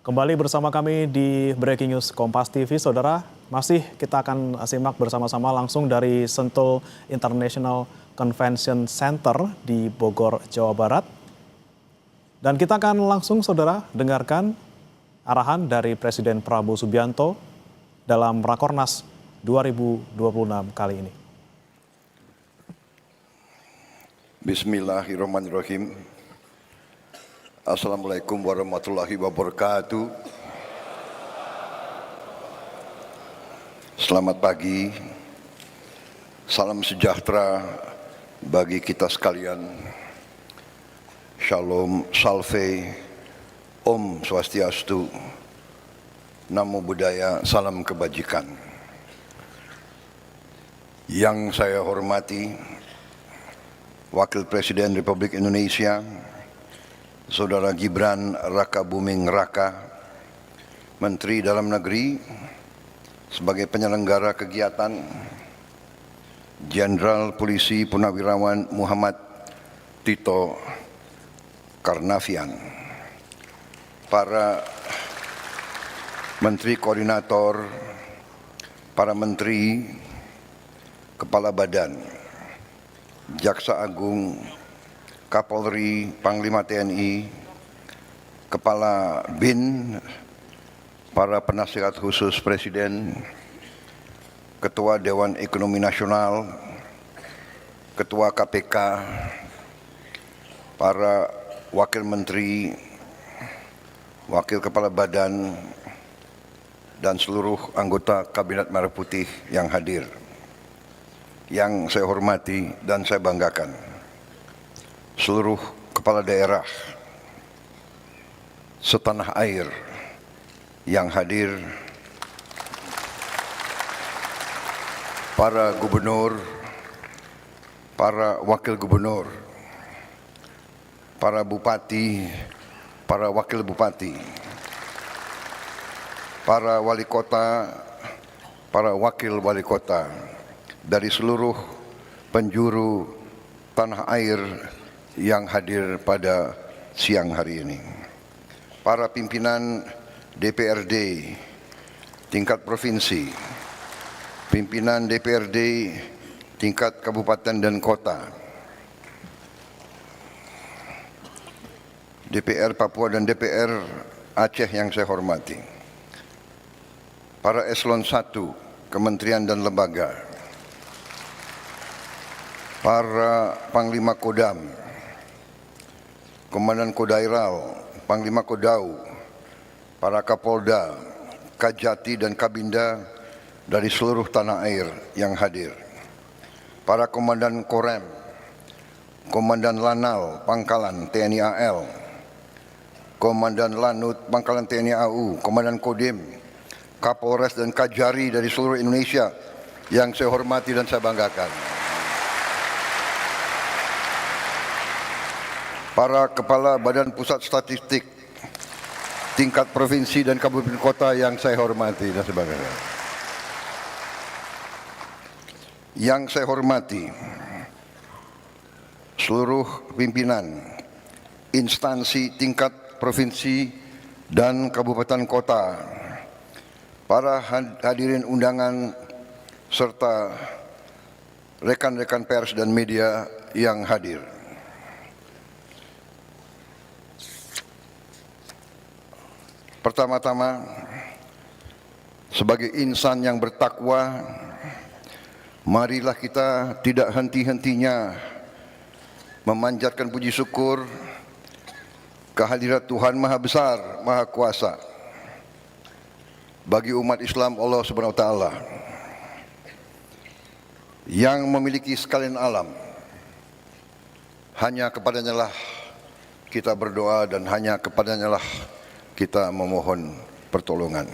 Kembali bersama kami di Breaking News Kompas TV, Saudara. Masih kita akan simak bersama-sama langsung dari Sentul International Convention Center di Bogor, Jawa Barat. Dan kita akan langsung, Saudara, dengarkan arahan dari Presiden Prabowo Subianto dalam Rakornas 2026 kali ini. Bismillahirrahmanirrahim. Assalamualaikum warahmatullahi wabarakatuh. Selamat pagi, salam sejahtera bagi kita sekalian. Shalom, salve, Om Swastiastu, Namo Buddhaya, salam kebajikan. Yang saya hormati, Wakil Presiden Republik Indonesia, Saudara Gibran Rakabuming Raka, Menteri Dalam Negeri, sebagai penyelenggara kegiatan, Jenderal Polisi Purnawirawan Muhammad Tito Karnavian, para Menteri Koordinator, para Menteri, Kepala Badan, Jaksa Agung, Kapolri, Panglima TNI, Kepala BIN, para penasihat khusus Presiden, Ketua Dewan Ekonomi Nasional, Ketua KPK, para Wakil Menteri, Wakil Kepala Badan, dan seluruh anggota Kabinet Merah Putih yang hadir. Yang saya hormati dan saya banggakan, seluruh kepala daerah setanah air yang hadir, para gubernur, para wakil gubernur, para bupati, para wakil bupati, para wali kota, para wakil wali kota dari seluruh penjuru tanah air yang hadir pada siang hari ini. Para pimpinan DPRD tingkat provinsi, pimpinan DPRD tingkat kabupaten dan kota, DPR Papua dan DPR Aceh yang saya hormati, para eselon 1 kementerian dan lembaga, para Panglima Kodam, Komandan Kodairal, Panglima Kodau, para Kapolda, Kajati dan Kabinda dari seluruh tanah air yang hadir, para Komandan Korem, Komandan Lanal, Pangkalan TNI AL, Komandan Lanut, Pangkalan TNI AU, Komandan Kodim, Kapolres dan Kajari dari seluruh Indonesia yang saya hormati dan saya banggakan. Para Kepala Badan Pusat Statistik tingkat provinsi dan kabupaten kota yang saya hormati dan sebagainya. Yang saya hormati seluruh pimpinan instansi tingkat provinsi dan kabupaten kota, para hadirin undangan serta rekan-rekan pers dan media yang hadir. Pertama-tama, sebagai insan yang bertakwa, marilah kita tidak henti-hentinya memanjatkan puji syukur kehadirat Tuhan Maha Besar, Maha Kuasa bagi umat Islam Allah Subhanahu wa Ta'ala yang memiliki sekalian alam. Hanya kepadanya lah kita berdoa dan hanya kepadanya lah kita memohon pertolongan.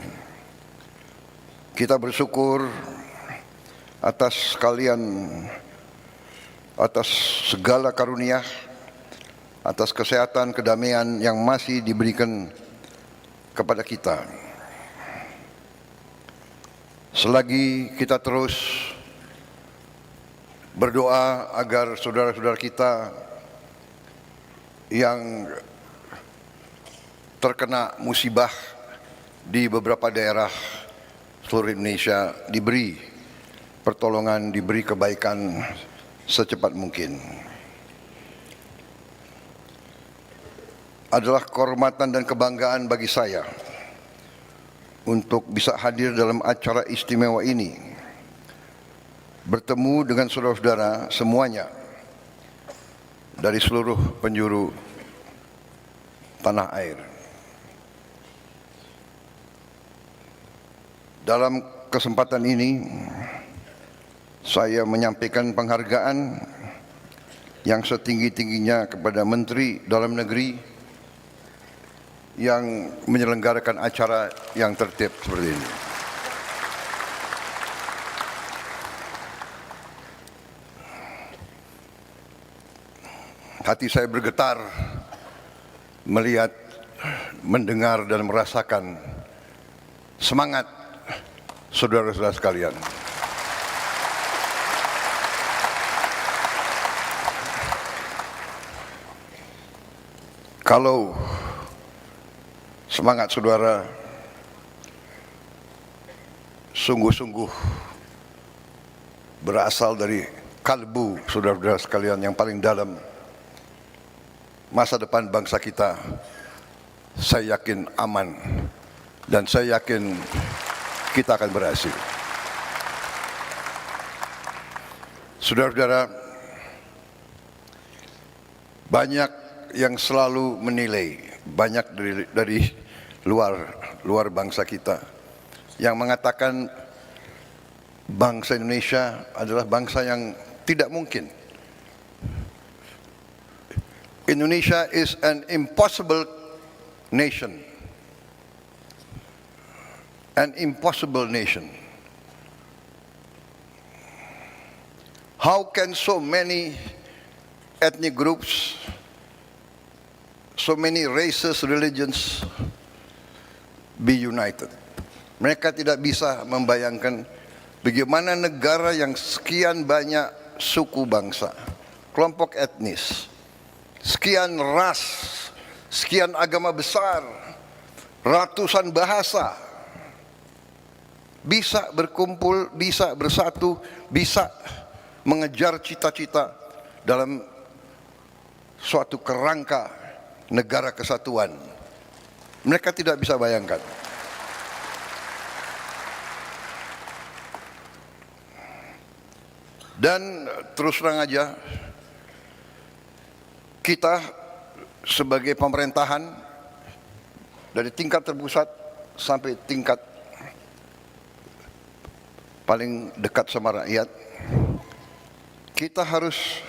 Kita bersyukur atas segala karunia, atas kesehatan, kedamaian yang masih diberikan kepada kita. Selagi kita terus berdoa agar saudara-saudara kita yang terkena musibah di beberapa daerah seluruh Indonesia diberi pertolongan, diberi kebaikan secepat mungkin. Adalah kehormatan dan kebanggaan bagi saya untuk bisa hadir dalam acara istimewa ini, bertemu dengan saudara-saudara semuanya dari seluruh penjuru tanah air. Dalam kesempatan ini, saya menyampaikan penghargaan yang setinggi-tingginya kepada Menteri Dalam Negeri yang menyelenggarakan acara yang tertib seperti ini. Hati saya bergetar melihat, mendengar dan merasakan semangat saudara-saudara sekalian. Kalau semangat saudara sungguh-sungguh berasal dari kalbu saudara-saudara sekalian yang paling dalam, masa depan bangsa kita, saya yakin aman dan saya yakin kita akan berhasil. Saudara-saudara, banyak yang selalu menilai, banyak dari luar bangsa kita yang mengatakan bangsa Indonesia adalah bangsa yang tidak mungkin. Indonesia is an impossible nation. An impossible nation. How can so many ethnic groups, so many races, religions be united? Mereka tidak bisa membayangkan bagaimana negara yang sekian banyak suku bangsa, kelompok etnis, sekian ras, sekian agama besar, ratusan bahasa, bisa berkumpul, bisa bersatu, bisa mengejar cita-cita dalam suatu kerangka negara kesatuan. Mereka tidak bisa bayangkan. Dan terus terang aja, kita sebagai pemerintahan dari tingkat terpusat sampai tingkat paling dekat sama rakyat, kita harus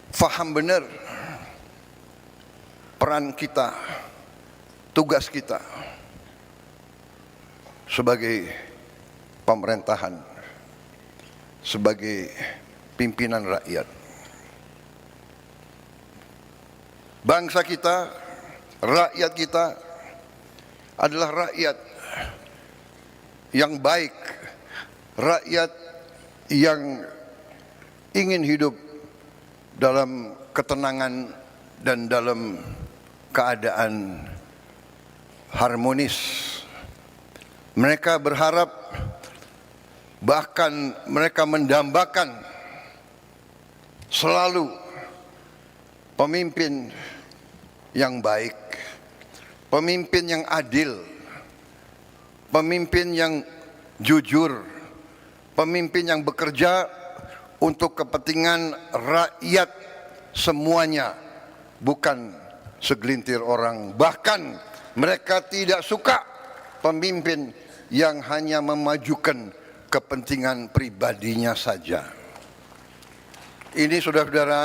faham benar peran kita, tugas kita sebagai pemerintahan, sebagai pimpinan rakyat. Bangsa kita, rakyat kita adalah rakyat yang baik, rakyat yang ingin hidup dalam ketenangan dan dalam keadaan harmonis. Mereka berharap, bahkan mereka mendambakan selalu pemimpin yang baik, pemimpin yang adil, pemimpin yang jujur, pemimpin yang bekerja untuk kepentingan rakyat semuanya, bukan segelintir orang. Bahkan mereka tidak suka pemimpin yang hanya memajukan kepentingan pribadinya saja. Ini saudara-saudara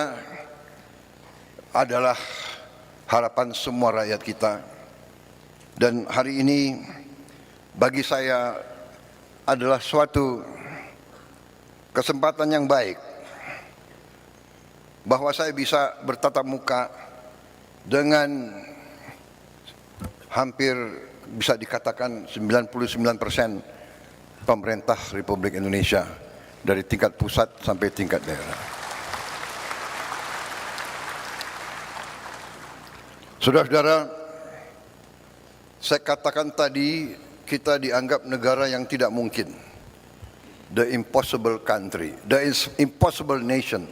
adalah harapan semua rakyat kita. Dan hari ini bagi saya adalah suatu kesempatan yang baik bahwa saya bisa bertatap muka dengan hampir bisa dikatakan 99% pemerintah Republik Indonesia dari tingkat pusat sampai tingkat daerah. Saudara-saudara, Saya katakan tadi, kita dianggap negara yang tidak mungkin. The impossible country, the impossible nation.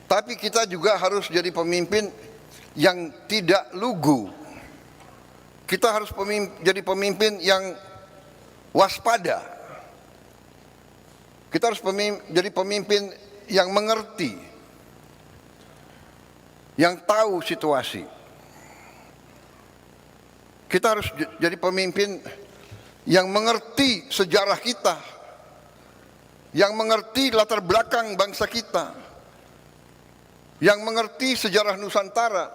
Tapi kita juga harus jadi pemimpin yang tidak lugu. Kita harus jadi pemimpin yang waspada. Kita harus jadi pemimpin yang mengerti, yang tahu situasi. Kita harus jadi pemimpin yang mengerti sejarah kita, yang mengerti latar belakang bangsa kita, yang mengerti sejarah Nusantara,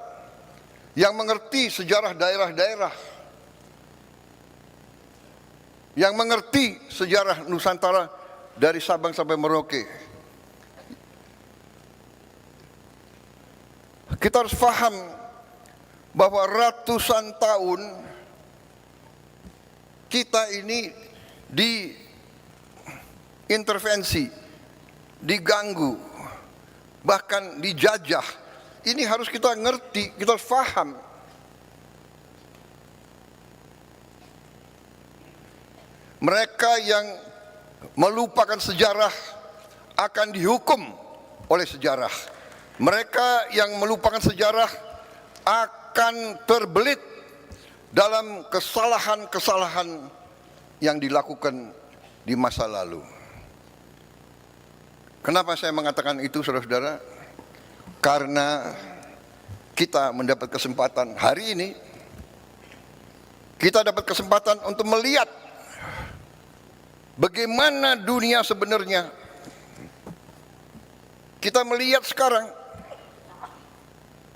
yang mengerti sejarah daerah-daerah, yang mengerti sejarah Nusantara dari Sabang sampai Merauke. Kita harus paham bahwa ratusan tahun kita ini diintervensi, diganggu, bahkan dijajah. Ini harus kita ngerti, kita harus paham. Mereka yang melupakan sejarah akan dihukum oleh sejarah. Mereka yang melupakan sejarah akan terbelit dalam kesalahan-kesalahan yang dilakukan di masa lalu. Kenapa saya mengatakan itu, saudara-saudara? Karena kita mendapat kesempatan hari ini, kita dapat kesempatan untuk melihat bagaimana dunia sebenarnya. Kita melihat sekarang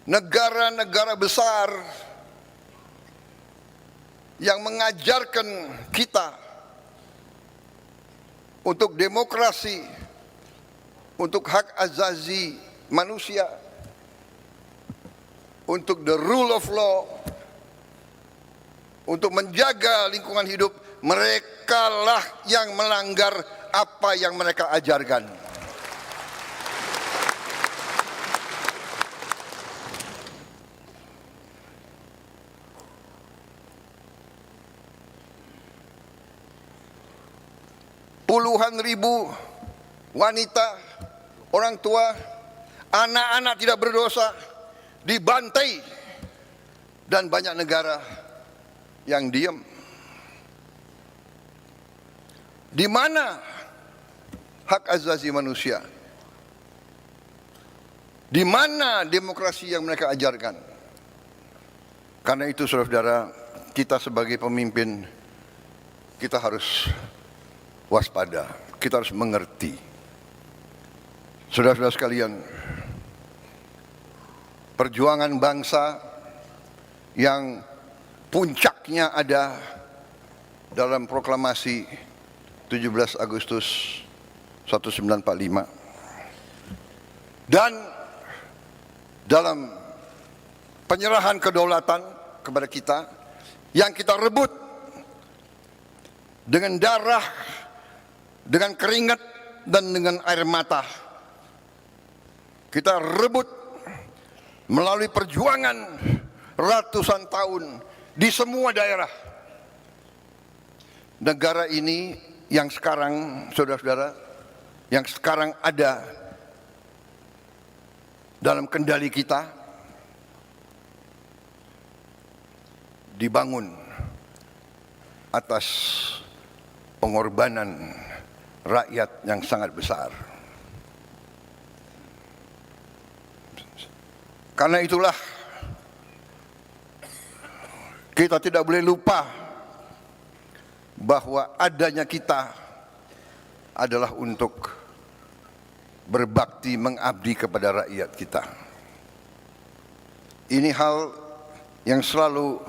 negara-negara besar yang mengajarkan kita untuk demokrasi, untuk hak asasi manusia, untuk the rule of law, untuk menjaga lingkungan hidup. Mereka lah yang melanggar apa yang mereka ajarkan. Puluhan ribu wanita, orang tua, anak-anak tidak berdosa dibantai, dan banyak negara yang diam. Di mana hak asasi manusia? Di mana demokrasi yang mereka ajarkan? Karena itu, saudara-saudara, kita sebagai pemimpin, kita harus waspada, kita harus mengerti. Saudara-saudara sekalian, perjuangan bangsa yang puncaknya ada dalam proklamasi 17 Agustus 1945 dan dalam penyerahan kedaulatan kepada kita yang kita rebut dengan darah, dengan keringat, dan dengan air mata. Kita rebut melalui perjuangan ratusan tahun di semua daerah. Negara ini yang sekarang, saudara-saudara, yang sekarang ada dalam kendali kita, dibangun atas pengorbanan rakyat yang sangat besar. Karena itulah kita tidak boleh lupa bahwa adanya kita adalah untuk berbakti, mengabdi kepada rakyat kita. Ini hal yang selalu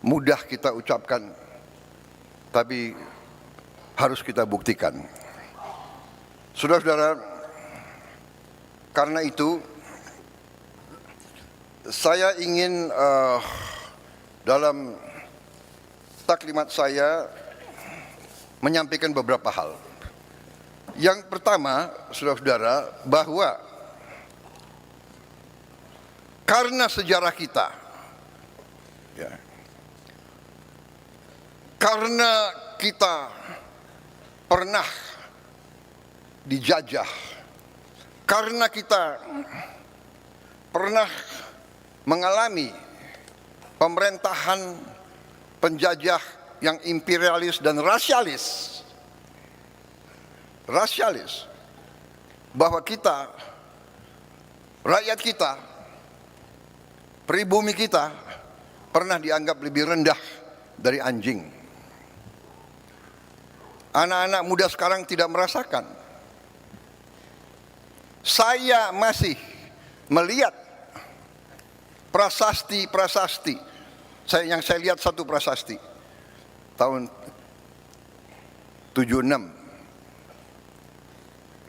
mudah kita ucapkan, tapi harus kita buktikan. Saudara-saudara, karena itu saya ingin dalam taklimat saya menyampaikan beberapa hal. Yang pertama, saudara-saudara, bahwa karena sejarah kita, ya, karena kita pernah dijajah, karena kita pernah mengalami pemerintahan penjajah yang imperialis dan rasialis, bahwa kita, rakyat kita, pribumi kita pernah dianggap lebih rendah dari anjing. Anak-anak muda sekarang tidak merasakan. Saya masih melihat prasasti. Yang saya lihat satu prasasti tahun 76.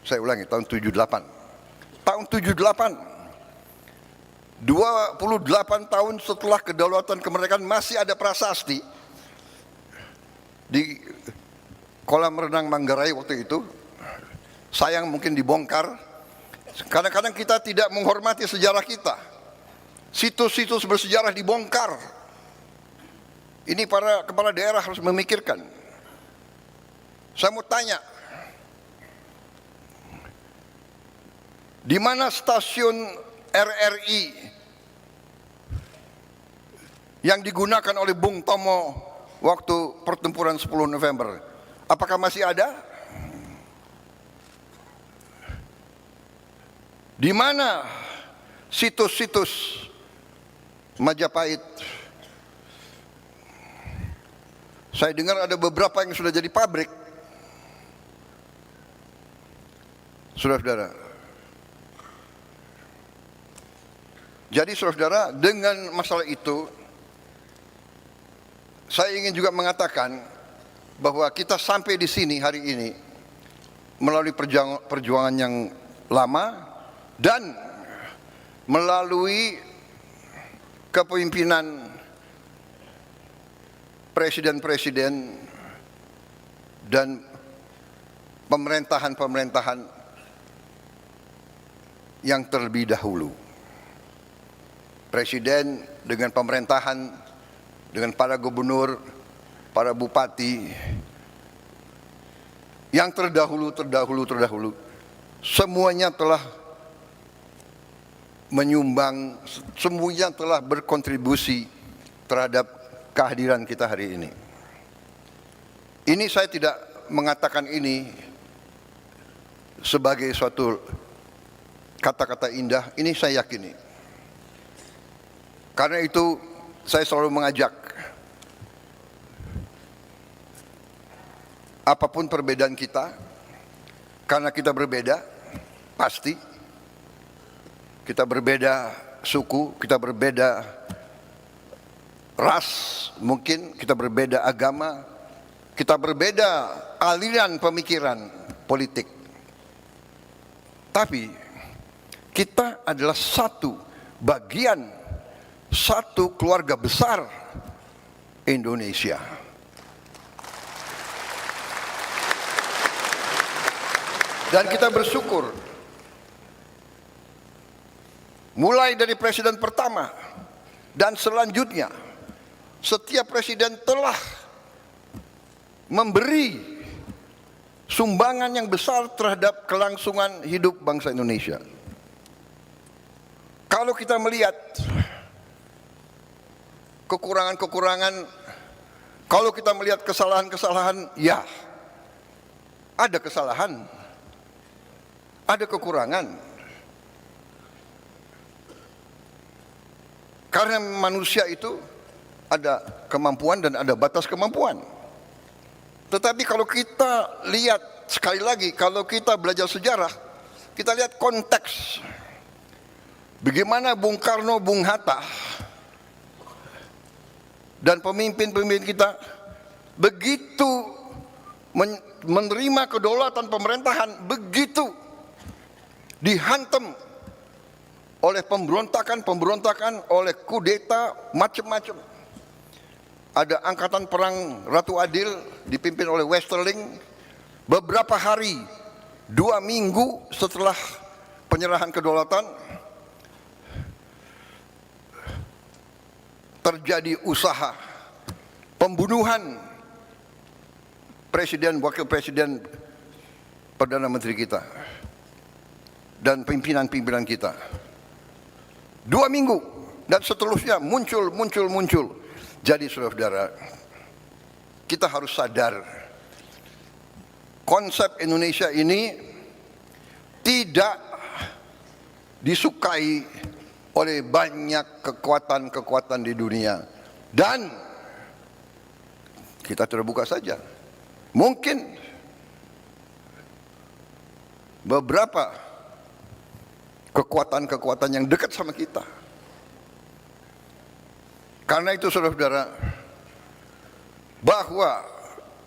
Saya ulangi, tahun 78. Tahun 78, 28 tahun setelah kedaulatan kemerdekaan masih ada prasasti di kolam renang Manggarai waktu itu. Sayang mungkin dibongkar. Kadang-kadang kita tidak menghormati sejarah kita. Situs-situs bersejarah dibongkar. Ini para kepala daerah harus memikirkan. Saya mau tanya, di mana stasiun RRI yang digunakan oleh Bung Tomo waktu pertempuran 10 November? Apakah masih ada? Di mana situs-situs Majapahit? Saya dengar ada beberapa yang sudah jadi pabrik. Saudara-saudara. Jadi saudara, dengan masalah itu, saya ingin juga mengatakan bahwa kita sampai di sini hari ini melalui perjuangan yang lama dan melalui kepemimpinan presiden-presiden dan pemerintahan-pemerintahan yang terlebih dahulu. Presiden dengan pemerintahan, dengan para gubernur, para bupati yang terdahulu, semuanya telah menyumbang, semuanya telah berkontribusi terhadap kehadiran kita hari ini. Ini saya tidak mengatakan ini sebagai suatu kata-kata indah, ini saya yakini. Karena itu saya selalu mengajak, apapun perbedaan kita, karena kita berbeda, pasti kita berbeda suku, kita berbeda ras, mungkin kita berbeda agama, kita berbeda aliran pemikiran politik. Tapi kita adalah satu bagian, satu keluarga besar Indonesia. Dan kita bersyukur, mulai dari presiden pertama dan selanjutnya, setiap presiden telah memberi sumbangan yang besar terhadap kelangsungan hidup bangsa Indonesia. Kalau kita melihat kekurangan-kekurangan, kalau kita melihat kesalahan-kesalahan, ya ada kesalahan, ada kekurangan. Karena manusia itu ada kemampuan dan ada batas kemampuan. Tetapi kalau kita lihat, sekali lagi, kalau kita belajar sejarah, kita lihat konteks. Bagaimana Bung Karno, Bung Hatta, dan pemimpin-pemimpin kita begitu menerima kedaulatan pemerintahan, begitu dihantam oleh pemberontakan, oleh kudeta, macam-macam. Ada angkatan perang Ratu Adil dipimpin oleh Westerling. Beberapa hari, 2 minggu setelah penyerahan kedaulatan, terjadi usaha pembunuhan Presiden, Wakil Presiden, Perdana Menteri kita, dan pimpinan-pimpinan kita. 2 minggu, dan seterusnya muncul. Jadi saudara-saudara, kita harus sadar, konsep Indonesia ini tidak disukai oleh banyak kekuatan-kekuatan di dunia. Dan kita terbuka saja. Mungkin beberapa kekuatan-kekuatan yang dekat sama kita. Karena itu saudara-saudara, bahwa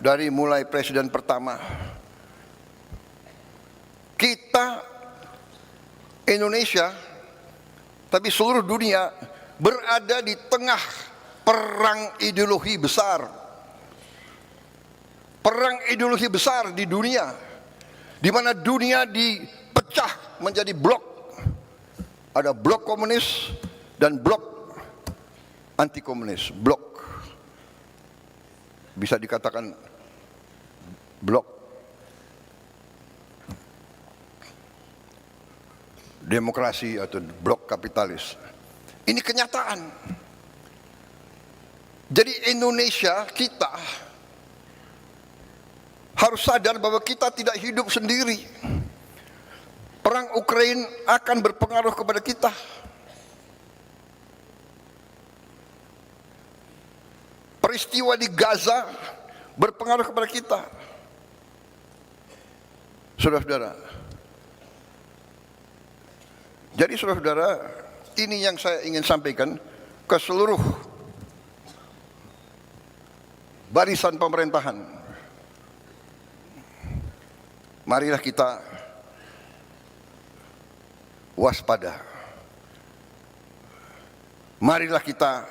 dari mulai presiden pertama, kita Indonesia, tapi seluruh dunia berada di tengah perang ideologi besar. Perang ideologi besar di dunia, di mana dunia dipecah menjadi blok. Ada blok komunis dan blok anti komunis. Blok, bisa dikatakan blok demokrasi atau blok kapitalis. Ini kenyataan. Jadi Indonesia kita harus sadar bahwa kita tidak hidup sendiri. Perang Ukraina akan berpengaruh kepada kita. Peristiwa di Gaza berpengaruh kepada kita. Saudara-saudara. Jadi saudara-saudara, ini yang saya ingin sampaikan ke seluruh barisan pemerintahan. Marilah kita waspada. Marilah kita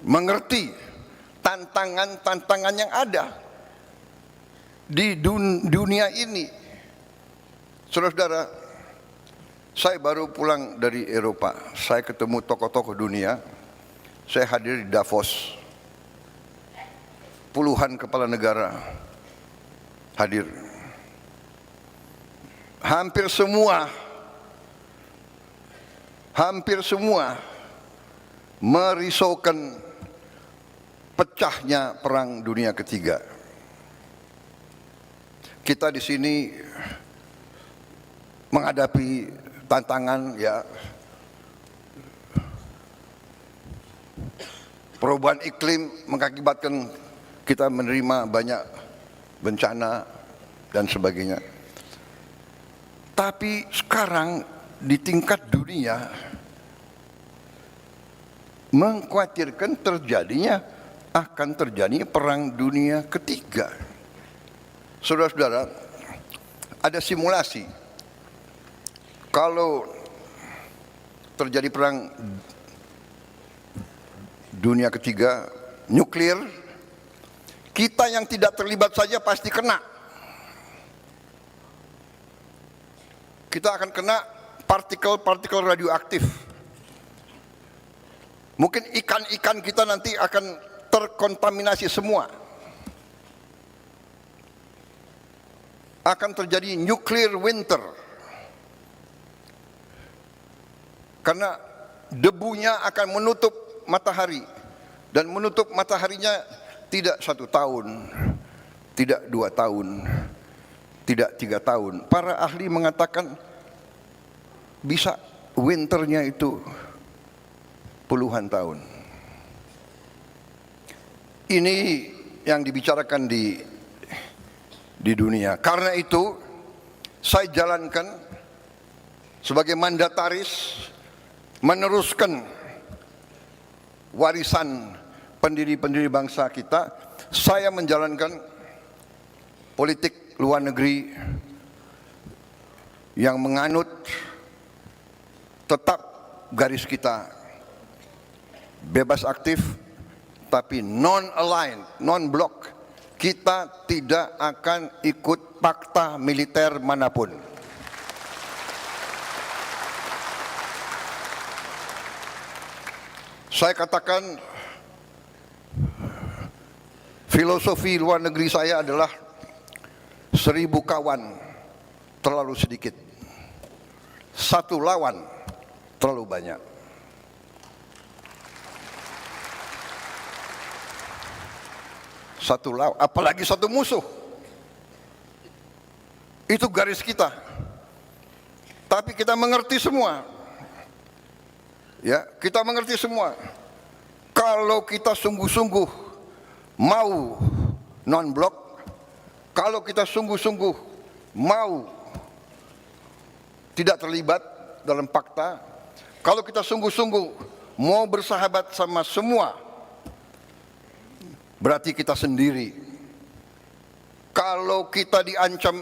mengerti tantangan-tantangan yang ada di dunia ini. Saudara-saudara, saya baru pulang dari Eropa. Saya ketemu tokoh-tokoh dunia. Saya hadir di Davos. Puluhan kepala negara hadir. Hampir semua merisaukan pecahnya perang dunia ketiga. Kita di sini menghadapi tantangan, ya, perubahan iklim mengakibatkan kita menerima banyak bencana dan sebagainya. Tapi sekarang di tingkat dunia mengkhawatirkan akan terjadinya perang dunia ketiga. Saudara-saudara, ada simulasi. Kalau terjadi perang dunia ketiga, nuklir, kita yang tidak terlibat saja pasti kena. Kita akan kena partikel-partikel radioaktif. Mungkin ikan-ikan kita nanti akan terkontaminasi semua. Akan terjadi nuclear winter. Karena debunya akan menutup matahari. Dan menutup mataharinya tidak 1 tahun, tidak 2 tahun, tidak 3 tahun. Para ahli mengatakan bisa winternya itu puluhan tahun. Ini yang dibicarakan di dunia. Karena itu saya jalankan sebagai mandataris meneruskan warisan pendiri-pendiri bangsa kita. Saya menjalankan politik luar negeri yang menganut tetap garis kita bebas aktif tapi non-aligned, non-block. Kita tidak akan ikut fakta militer manapun. Saya katakan Filosofi luar negeri saya adalah 1000 kawan terlalu sedikit, 1 lawan terlalu banyak. Satu lawan, apalagi 1 musuh. Itu garis kita. Tapi kita mengerti semua. Ya, kita mengerti semua. Kalau kita sungguh-sungguh mau non-blok, kalau kita sungguh-sungguh mau tidak terlibat dalam fakta, kalau kita sungguh-sungguh mau bersahabat sama semua, berarti kita sendiri. Kalau kita diancam,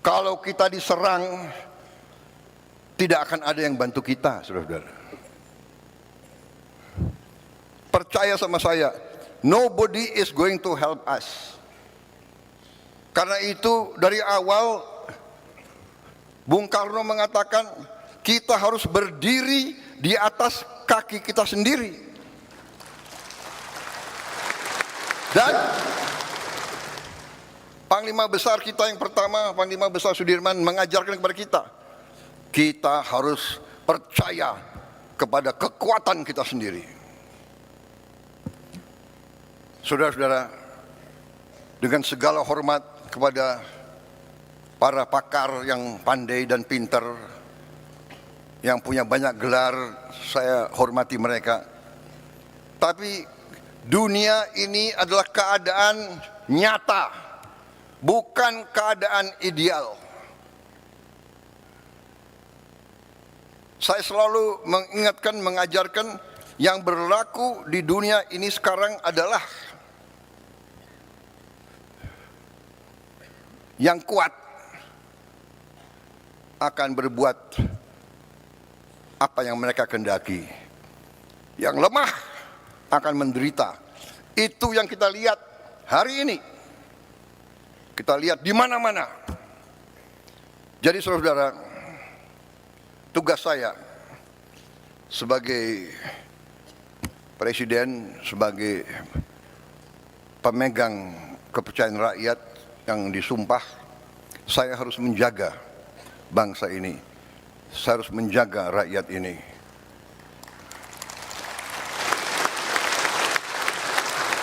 kalau kita diserang, tidak akan ada yang bantu kita, saudara-saudara. Percaya sama saya, nobody is going to help us. Karena itu dari awal Bung Karno mengatakan kita harus berdiri di atas kaki kita sendiri. Dan Panglima Besar kita yang pertama, Panglima Besar Sudirman mengajarkan kepada kita harus percaya kepada kekuatan kita sendiri. Saudara-saudara, dengan segala hormat kepada para pakar yang pandai dan pintar, yang punya banyak gelar, saya hormati mereka. Tapi dunia ini adalah keadaan nyata, bukan keadaan ideal. Saya selalu mengingatkan, mengajarkan yang berlaku di dunia ini sekarang adalah yang kuat akan berbuat apa yang mereka kehendaki. Yang lemah akan menderita. Itu yang kita lihat hari ini. Kita lihat di mana-mana. Jadi saudara-saudara, tugas saya sebagai presiden, sebagai pemegang kepercayaan rakyat yang disumpah, saya harus menjaga bangsa ini. Saya harus menjaga rakyat ini.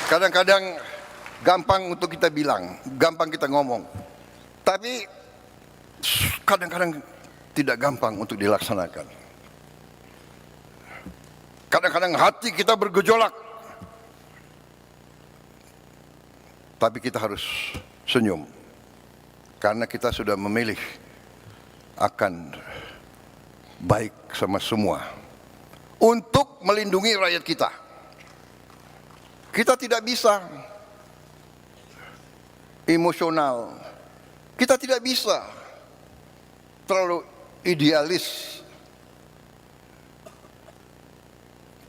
Kadang-kadang gampang untuk kita bilang, gampang kita ngomong. Tapi kadang-kadang tidak gampang untuk dilaksanakan. Kadang-kadang hati kita bergejolak. Tapi kita harus senyum. Karena kita sudah memilih akan baik sama semua. Untuk melindungi rakyat kita. Kita tidak bisa emosional. Kita tidak bisa terlalu idealis.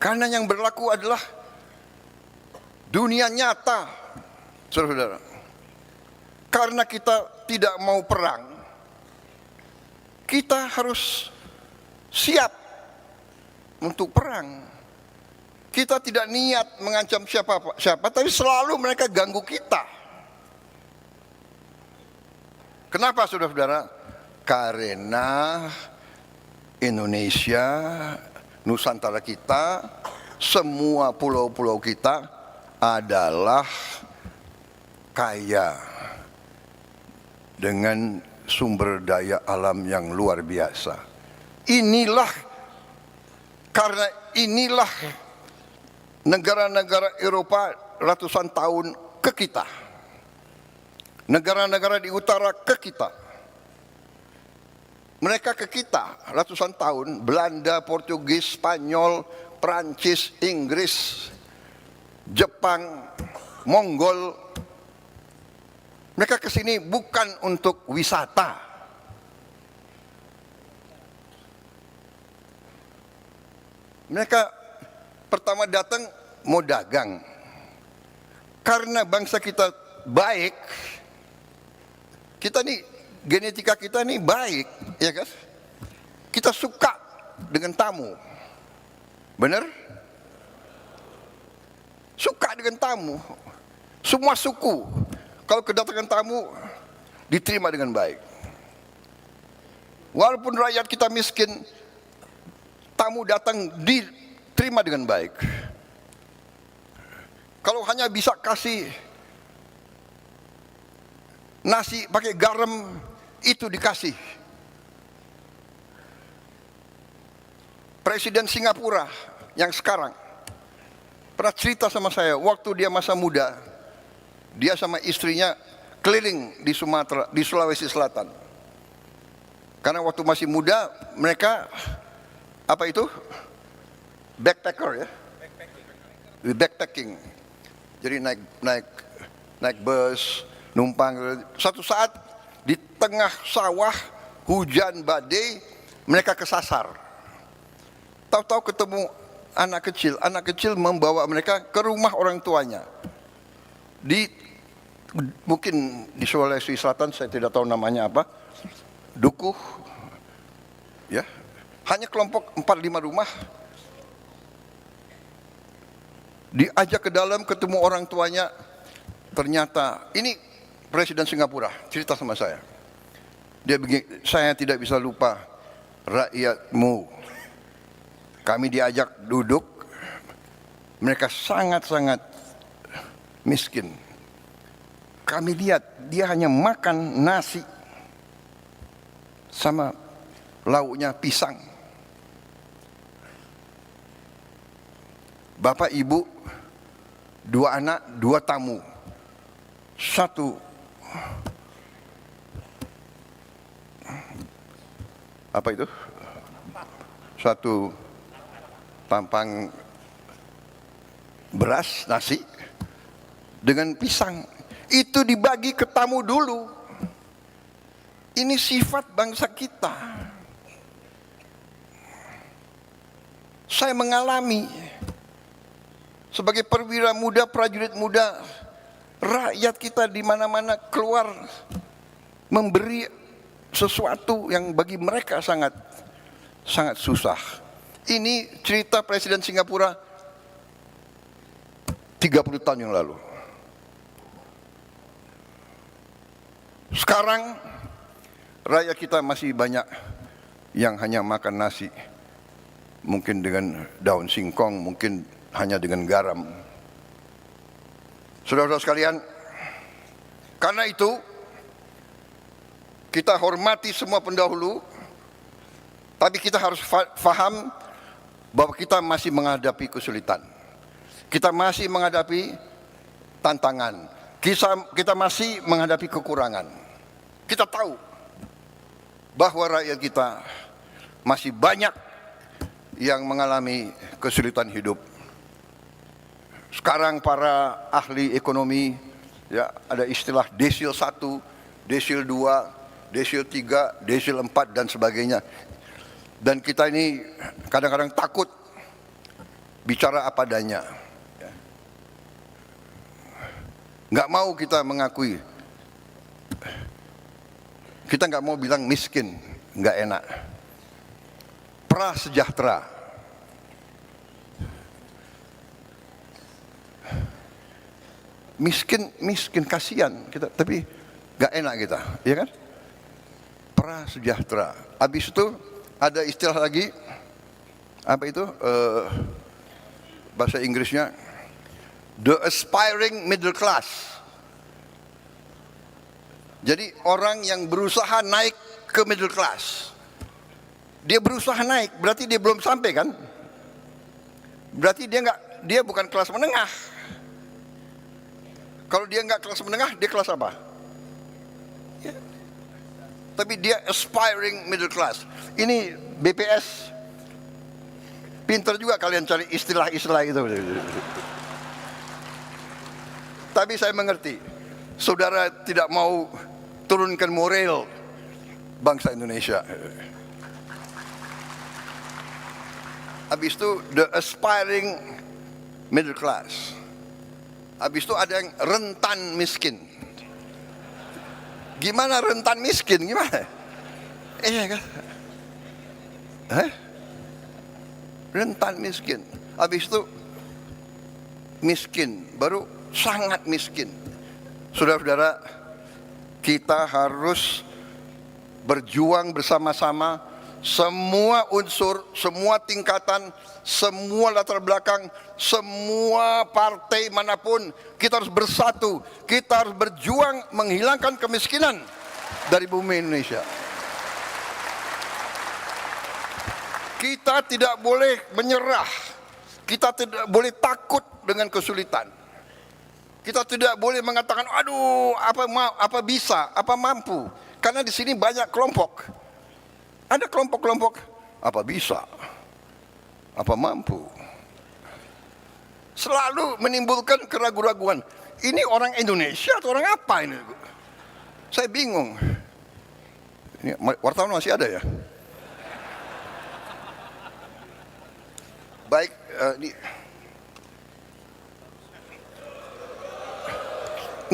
Karena yang berlaku adalah dunia nyata, saudara-saudara. Karena kita tidak mau perang, kita harus siap untuk perang. Kita tidak niat mengancam siapa, tapi selalu mereka ganggu kita. Kenapa, saudara-saudara? Karena Indonesia, Nusantara kita, semua pulau-pulau kita adalah kaya dengan sumber daya alam yang luar biasa. Karena inilah negara-negara Eropa ratusan tahun ke kita. Negara-negara di utara ke kita. Mereka ke kita ratusan tahun. Belanda, Portugis, Spanyol, Prancis, Inggris, Jepang, Mongol. Mereka ke sini bukan untuk wisata. Mereka pertama datang mau dagang. Karena bangsa kita baik, kita nih, genetika kita nih baik, ya kan? Kita suka dengan tamu. Benar? Suka dengan tamu. Semua suku, kalau kedatangan tamu, diterima dengan baik. Walaupun rakyat kita miskin, tamu datang diterima dengan baik. Kalau hanya bisa kasih nasi pakai garam, itu dikasih. Presiden Singapura yang sekarang pernah cerita sama saya, waktu dia masa muda, dia sama istrinya keliling di Sumatera, di Sulawesi Selatan. Karena waktu masih muda mereka apa itu? Backpacker ya. Backpacking. Jadi naik bus, numpang. Satu saat di tengah sawah hujan badai mereka kesasar. Tahu-tahu ketemu anak kecil membawa mereka ke rumah orang tuanya. Mungkin di Sulawesi Selatan, saya tidak tahu namanya apa, dukuh, ya, hanya kelompok 4-5 rumah, diajak ke dalam ketemu orang tuanya, ternyata ini Presiden Singapura cerita sama saya, dia begini, saya tidak bisa lupa rakyatmu, kami diajak duduk, mereka sangat-sangat miskin. Kami lihat dia hanya makan nasi sama lauknya pisang. Bapak ibu, 2 anak, 2 tamu. Satu apa itu? Satu tampang beras nasi dengan pisang. Itu dibagi ke tamu dulu. Ini sifat bangsa kita. Saya mengalami sebagai perwira muda, prajurit muda, rakyat kita di mana-mana keluar memberi sesuatu yang bagi mereka sangat susah. Ini cerita Presiden Singapura 30 tahun yang lalu. Sekarang rakyat kita masih banyak yang hanya makan nasi, mungkin dengan daun singkong, mungkin hanya dengan garam. Saudara-saudara sekalian, karena itu kita hormati semua pendahulu, tapi kita harus faham bahwa kita masih menghadapi kesulitan. Kita masih menghadapi tantangan. Kita masih menghadapi kekurangan. Kita tahu bahwa rakyat kita masih banyak yang mengalami kesulitan hidup. Sekarang para ahli ekonomi, ya, ada istilah desil 1, desil 2, desil 3, desil 4 dan sebagainya. Dan kita ini kadang-kadang takut bicara apa adanya. Nggak mau kita mengakui, kita nggak mau bilang miskin, nggak enak. Prasejahtera, miskin kasihan kita, tapi nggak enak kita, ya kan? Prasejahtera. Habis itu ada istilah lagi, apa itu? Bahasa Inggrisnya, the aspiring middle class. Jadi orang yang berusaha naik ke middle class. Dia berusaha naik, berarti dia belum sampai kan? Berarti dia bukan kelas menengah. Kalau dia nggak kelas menengah, dia kelas apa? Ya. Tapi dia aspiring middle class. Ini BPS. Pinter juga kalian cari istilah-istilah itu. Tapi saya mengerti, saudara tidak mau turunkan moral bangsa Indonesia. Habis itu the aspiring middle class. Habis itu ada yang rentan miskin. Gimana rentan miskin? Gimana? Iya kan? Rentan miskin. Habis itu miskin, baru sangat miskin. Saudara-saudara, kita harus berjuang bersama-sama, semua unsur, semua tingkatan, semua latar belakang, semua partai manapun, kita harus bersatu, kita harus berjuang menghilangkan kemiskinan dari bumi Indonesia. Kita tidak boleh menyerah, kita tidak boleh takut dengan kesulitan. Kita tidak boleh mengatakan, aduh, apa bisa, apa mampu. Karena di sini banyak kelompok. Ada kelompok-kelompok, apa bisa, apa mampu. Selalu menimbulkan keraguan-raguan. Ini orang Indonesia atau orang apa ini? Saya bingung. Ini wartawan masih ada ya? Baik,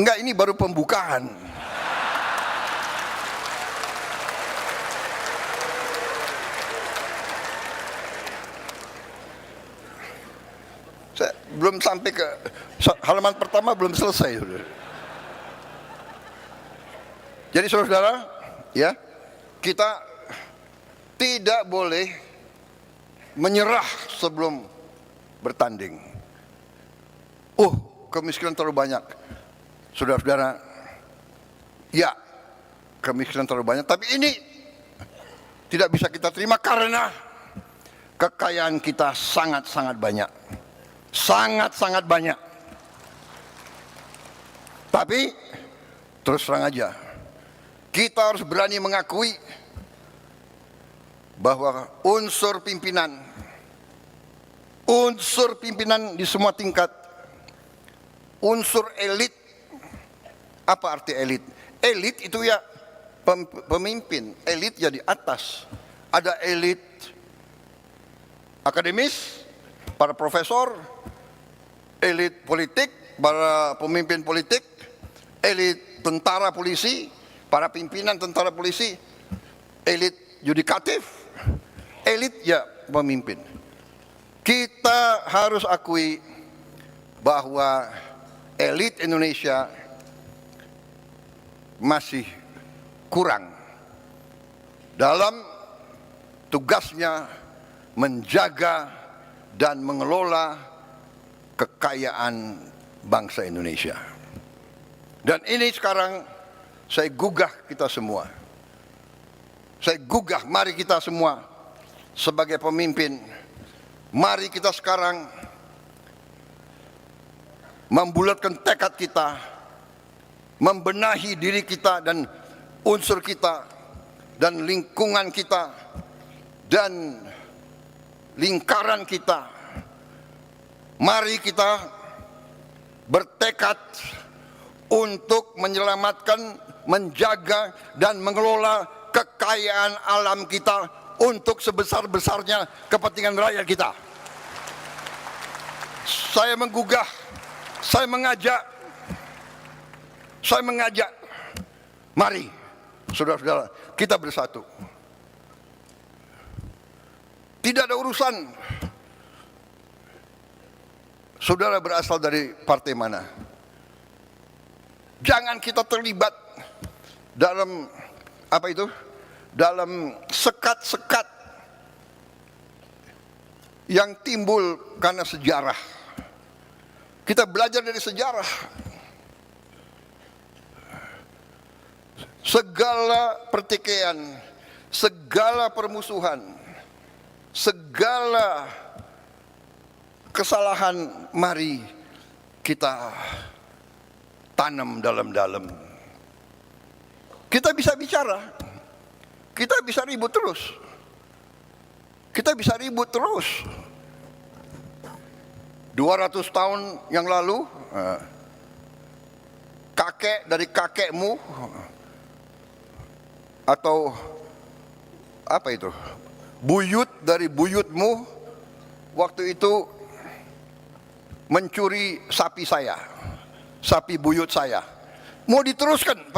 enggak, ini baru pembukaan. Saya belum sampai ke halaman pertama, belum selesai. Jadi saudara, ya, kita tidak boleh menyerah sebelum bertanding. Kemiskinan terlalu banyak. Saudara-saudara, ya, kemiskinan terlalu banyak, tapi ini tidak bisa kita terima karena kekayaan kita sangat-sangat banyak. Sangat-sangat banyak. Tapi terus terang aja, kita harus berani mengakui bahwa unsur pimpinan di semua tingkat, unsur elit. Apa arti elit? Elit itu ya pemimpin, elit ya di atas. Ada elit akademis, para profesor, elit politik, para pemimpin politik, elit tentara polisi, para pimpinan tentara polisi, elit yudikatif, elit ya pemimpin. Kita harus akui bahwa elit Indonesia masih kurang dalam tugasnya menjaga dan mengelola kekayaan bangsa Indonesia. Dan ini sekarang saya gugah kita semua. Saya gugah, mari kita semua sebagai pemimpin, mari kita sekarang membulatkan tekad kita, membenahi diri kita dan unsur kita dan lingkungan kita dan lingkaran kita. Mari kita bertekad untuk menyelamatkan, menjaga dan mengelola kekayaan alam kita untuk sebesar-besarnya kepentingan rakyat kita. Saya menggugah, saya mengajak, mari saudara-saudara, kita bersatu. Tidak ada urusan saudara berasal dari partai mana. Jangan kita terlibat dalam dalam sekat-sekat yang timbul karena sejarah. Kita belajar dari sejarah. Segala pertikaian, segala permusuhan, segala kesalahan, mari kita tanam dalam-dalam. Kita bisa bicara, kita bisa ribut terus. Kita bisa ribut terus. 200 tahun yang lalu, kakek dari kakekmu, atau apa itu, buyut dari buyutmu, waktu itu mencuri sapi saya, sapi buyut saya. Mau diteruskan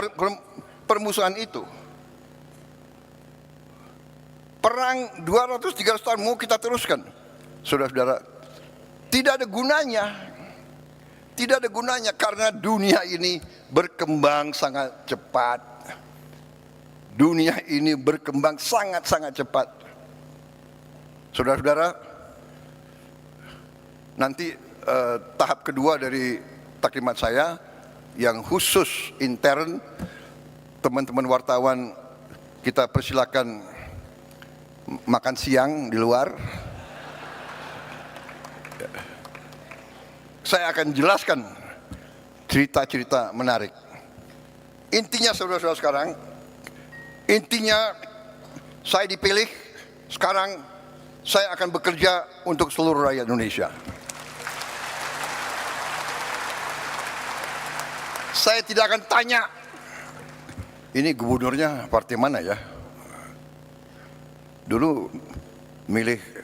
permusuhan itu. Perang 200-300 tahun mau kita teruskan. Saudara-saudara, tidak ada gunanya. Tidak Tidak ada gunanya karena dunia ini berkembang sangat cepat. Dunia ini berkembang sangat-sangat cepat. Saudara-saudara, nanti tahap kedua dari taklimat saya yang khusus intern, teman-teman wartawan kita persilakan makan siang di luar. Saya akan jelaskan cerita-cerita menarik. Intinya saudara-saudara sekarang, intinya saya dipilih, sekarang saya akan bekerja untuk seluruh rakyat Indonesia. Saya tidak akan tanya, ini gubernurnya partai mana ya? Dulu milih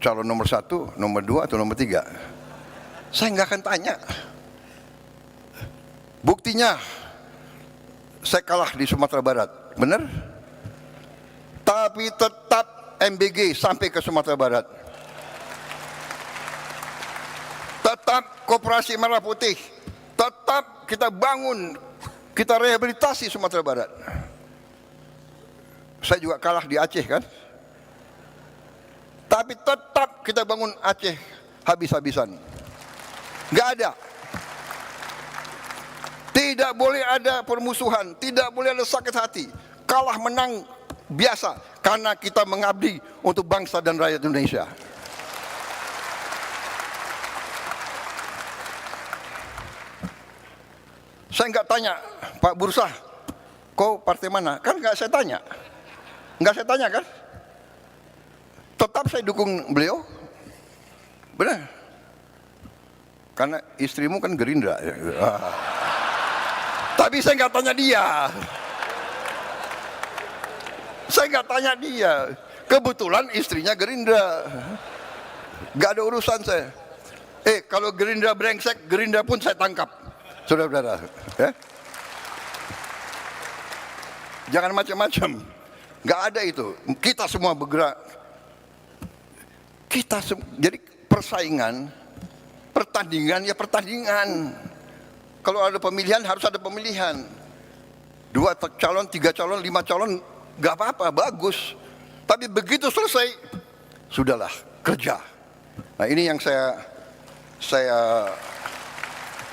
calon nomor 1, nomor 2, atau nomor 3. Saya nggak akan tanya. Buktinya, saya kalah di Sumatera Barat, benar? Tapi tetap MBG sampai ke Sumatera Barat. Tetap Koperasi Merah Putih. Tetap kita bangun, kita rehabilitasi Sumatera Barat. Saya juga kalah di Aceh kan? Tapi tetap kita bangun Aceh habis-habisan. Nggak ada. Tidak boleh ada permusuhan, tidak boleh ada sakit hati. Kalah menang biasa karena kita mengabdi untuk bangsa dan rakyat Indonesia. Saya nggak tanya, Pak Bursah, kau partai mana? Kan nggak saya tanya. Nggak saya tanya kan? Tetap saya dukung beliau. Benar. Karena istrimu kan Gerindra. Tapi saya nggak tanya dia. Saya nggak tanya dia. Kebetulan istrinya Gerindra. Nggak ada urusan saya. Kalau Gerindra brengsek, Gerindra pun saya tangkap. Saudara-saudara. Ya? Jangan macam-macam. Nggak ada itu. Kita semua bergerak. Jadi persaingan, pertandingan ya pertandingan. Kalau ada pemilihan harus ada pemilihan. 2 calon, 3 calon, 5 calon, nggak apa-apa, bagus. Tapi begitu selesai, sudahlah kerja. Nah ini yang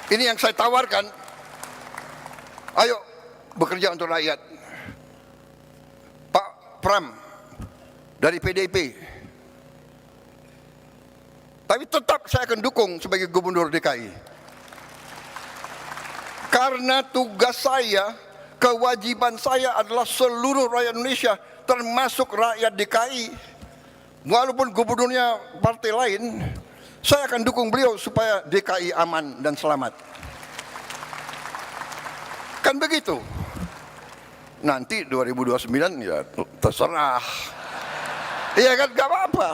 ini yang saya tawarkan. Ayo bekerja untuk rakyat. Pak Pram dari PDIP. Tapi tetap saya akan dukung sebagai gubernur DKI. Karena tugas saya, kewajiban saya adalah seluruh rakyat Indonesia, termasuk rakyat DKI. Walaupun gubernurnya partai lain, saya akan dukung beliau supaya DKI aman dan selamat. Kan begitu. Nanti 2029 ya terserah. Iya kan, gak apa-apa.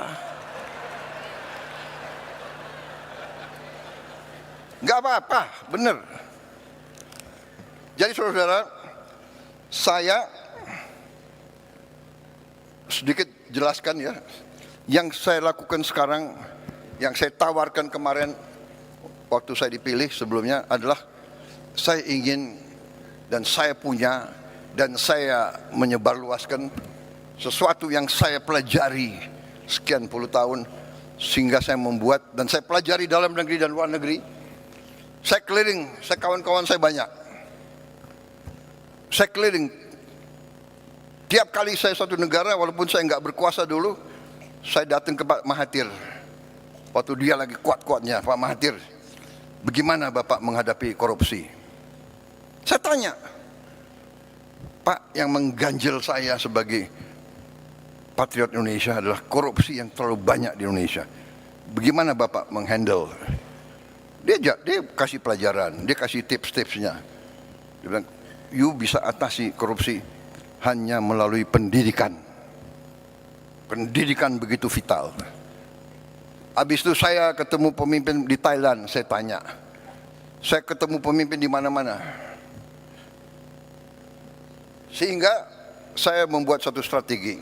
Gak apa-apa, benar. Jadi saudara-saudara, saya sedikit jelaskan ya. Yang saya lakukan sekarang, yang saya tawarkan kemarin waktu saya dipilih sebelumnya adalah saya ingin dan saya punya dan saya menyebarluaskan sesuatu yang saya pelajari sekian puluh tahun sehingga saya membuat dan saya pelajari dalam negeri dan luar negeri. Saya keliling, kawan-kawan saya banyak. Saya keliling. Tiap kali saya satu negara, walaupun saya nggak berkuasa dulu, saya datang ke Pak Mahathir. Waktu dia lagi kuat-kuatnya, Pak Mahathir, bagaimana Bapak menghadapi korupsi? Saya tanya, Pak, yang mengganjel saya sebagai patriot Indonesia adalah korupsi yang terlalu banyak di Indonesia. Bagaimana Bapak menghandle? Dia kasih pelajaran, dia kasih tips-tipsnya. Dia bilang, you bisa atasi korupsi hanya melalui pendidikan. Pendidikan begitu vital. Habis itu saya ketemu pemimpin di Thailand, saya tanya. Saya ketemu pemimpin di mana-mana. Sehingga saya membuat satu strategi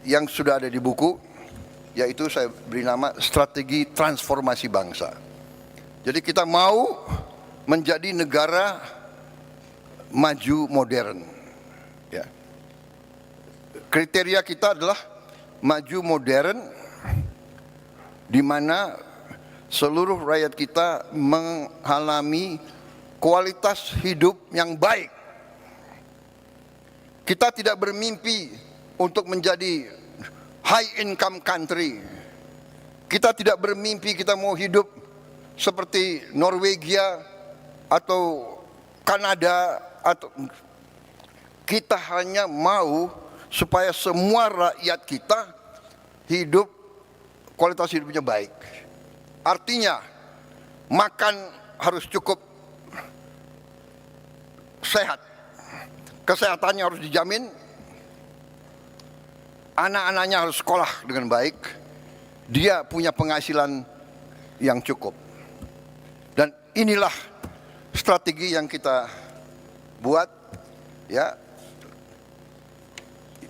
yang sudah ada di buku, yaitu saya beri nama strategi transformasi bangsa. Jadi kita mau menjadi negara maju modern. Ya. Kriteria kita adalah maju modern, di mana seluruh rakyat kita mengalami kualitas hidup yang baik. Kita tidak bermimpi untuk menjadi high income country. Kita tidak bermimpi kita mau hidup seperti Norwegia atau Kanada, atau kita hanya mau supaya semua rakyat kita hidup, kualitas hidupnya baik. Artinya makan harus cukup sehat, kesehatannya harus dijamin, anak-anaknya harus sekolah dengan baik, dia punya penghasilan yang cukup. Dan inilah strategi yang kita buat, ya,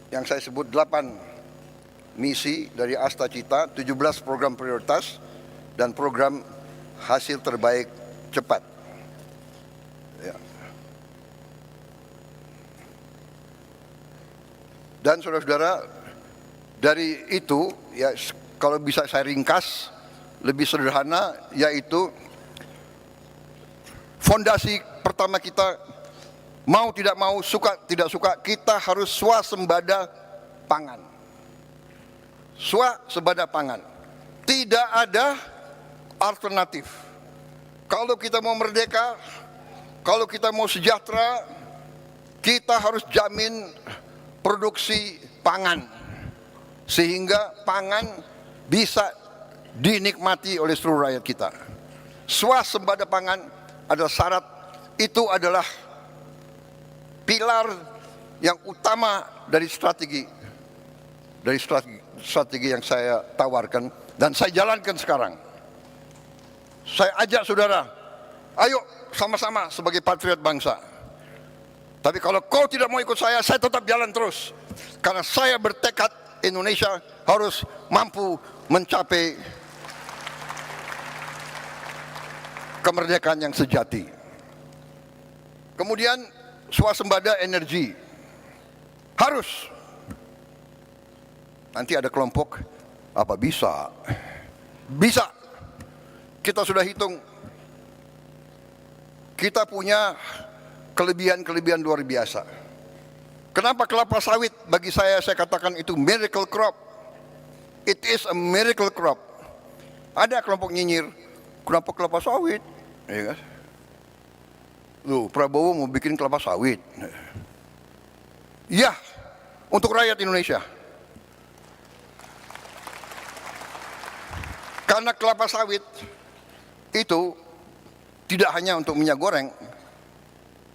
yang saya sebut 8 misi dari Asta Cita, 17 program prioritas, dan program hasil terbaik cepat. Ya. Dan saudara-saudara, dari itu, ya, kalau bisa saya ringkas lebih sederhana, yaitu fondasi pertama kita, mau tidak mau, suka tidak suka, kita harus swasembada pangan. Swasembada pangan. Tidak ada alternatif. Kalau kita mau merdeka, kalau kita mau sejahtera, kita harus jamin produksi pangan, sehingga pangan bisa dinikmati oleh seluruh rakyat kita. Swasembada pangan adalah syarat, itu adalah pilar yang utama dari strategi yang saya tawarkan dan saya jalankan sekarang. Saya ajak saudara, ayo sama-sama sebagai patriot bangsa. Tapi kalau kau tidak mau ikut saya tetap jalan terus. Karena saya bertekad Indonesia harus mampu mencapai kemerdekaan yang sejati. Kemudian swasembada energi harus. Nanti ada kelompok, apa bisa? Bisa. Kita sudah hitung. Kita punya kelebihan-kelebihan luar biasa. Kenapa kelapa sawit bagi saya katakan itu miracle crop. It is a miracle crop. Ada kelompok nyinyir, kenapa kelapa sawit? Ya kan? Loh, Prabowo mau bikin kelapa sawit. Ya, untuk rakyat Indonesia. Karena kelapa sawit itu tidak hanya untuk minyak goreng.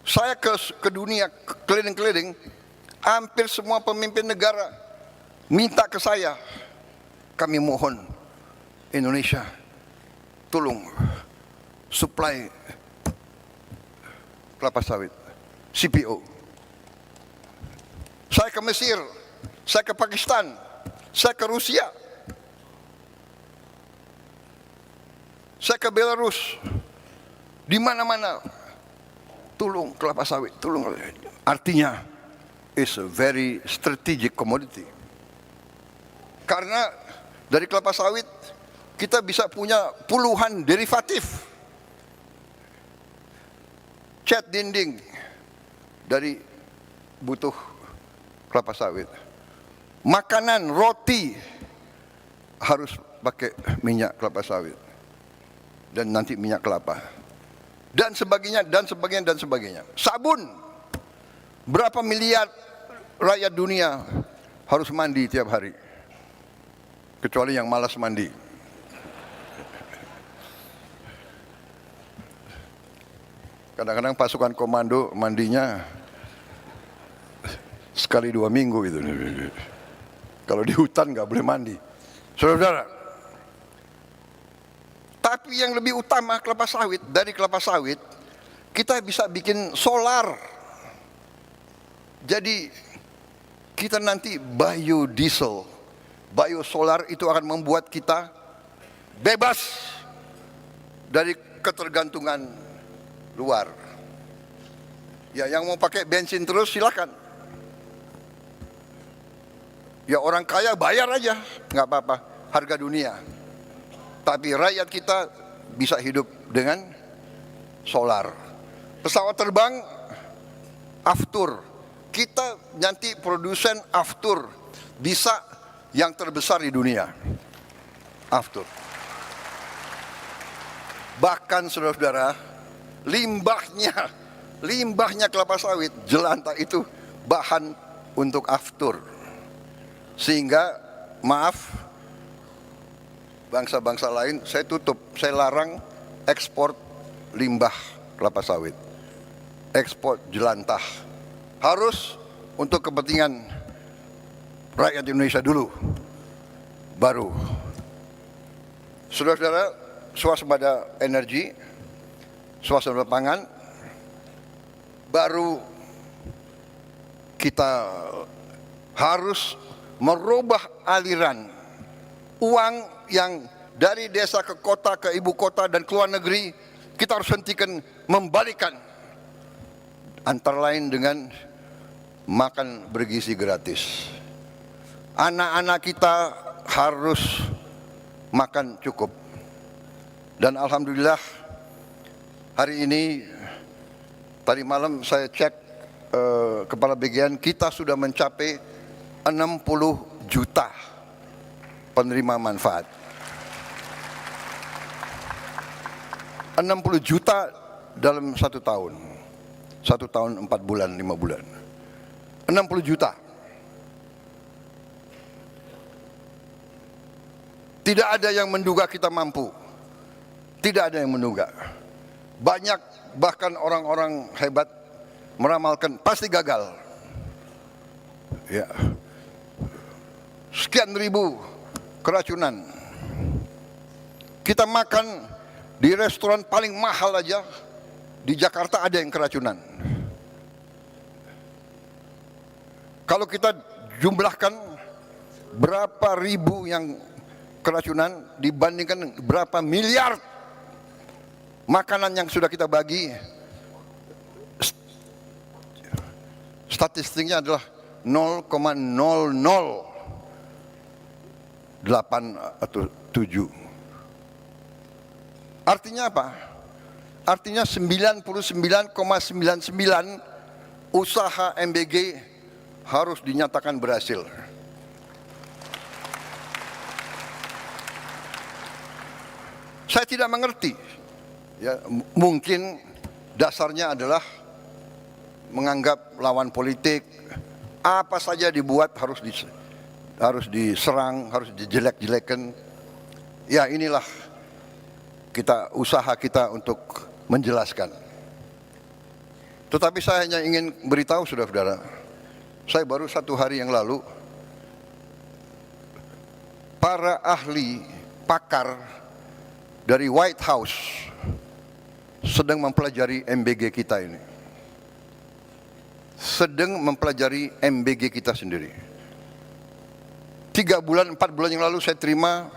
Saya ke dunia keliling-keliling, hampir semua pemimpin negara minta ke saya, kami mohon Indonesia tolong supply kelapa sawit, CPO. Saya ke Mesir, saya ke Pakistan, saya ke Rusia, saya ke Belarus, di mana-mana tolong kelapa sawit, tolong. Artinya is a very strategic commodity. Karena dari kelapa sawit kita bisa punya puluhan derivatif. Cat dinding dari butuh kelapa sawit. Makanan, roti harus pakai minyak kelapa sawit. Dan nanti minyak kelapa. Dan sebagainya, dan sebagainya, dan sebagainya. Sabun. Berapa miliar rakyat dunia harus mandi tiap hari. Kecuali yang malas mandi. Kadang-kadang pasukan komando mandinya sekali 2 minggu itu. Kalau di hutan nggak boleh mandi. Saudara, tapi yang lebih utama kelapa sawit, dari kelapa sawit kita bisa bikin solar. Jadi kita nanti biodiesel biosolar itu akan membuat kita bebas dari ketergantungan luar. Ya, yang mau pakai bensin terus silakan. Ya, orang kaya bayar aja, nggak apa-apa, harga dunia. Tapi rakyat kita bisa hidup dengan solar. Pesawat terbang, Aftur. Kita nanti produsen Aftur, bisa yang terbesar di dunia. Aftur. Bahkan saudara-saudara, limbahnya kelapa sawit, jelantah itu bahan untuk Aftur. Sehingga, maaf, bangsa-bangsa lain, saya tutup, saya larang ekspor limbah kelapa sawit, ekspor jelantah. Harus untuk kepentingan rakyat Indonesia dulu, baru. Saudara-saudara, swasembada energi, swasembada pangan, baru kita harus merubah aliran uang yang dari desa ke kota, ke ibu kota dan ke luar negeri. Kita harus hentikan, membalikan, antara lain dengan makan bergizi gratis. Anak-anak kita harus makan cukup. Dan alhamdulillah hari ini, tadi malam saya cek Kepala BGN, kita sudah mencapai 60 juta penerima manfaat. 60 juta dalam 1 tahun. 1 tahun 4 bulan, 5 bulan. 60 juta. Tidak ada yang menduga kita mampu. Tidak ada yang menduga. Banyak bahkan orang-orang hebat meramalkan pasti gagal. Ya. Sekian ribu keracunan. Kita makan di restoran paling mahal aja di Jakarta ada yang keracunan. Kalau kita jumlahkan berapa ribu yang keracunan dibandingkan berapa miliar makanan yang sudah kita bagi, statistiknya adalah 0,008 atau 7. Artinya apa? Artinya 99,99 usaha MBG harus dinyatakan berhasil. Saya tidak mengerti. Ya, mungkin dasarnya adalah menganggap lawan politik apa saja dibuat harus diserang, harus dijelek-jelekan. Ya, inilah usaha kita untuk menjelaskan. Tetapi saya hanya ingin beritahu saudara-saudara, saya baru 1 hari yang lalu, para ahli pakar dari White House sedang mempelajari MBG kita ini. Sedang mempelajari MBG kita sendiri. 3 bulan, 4 bulan yang lalu saya terima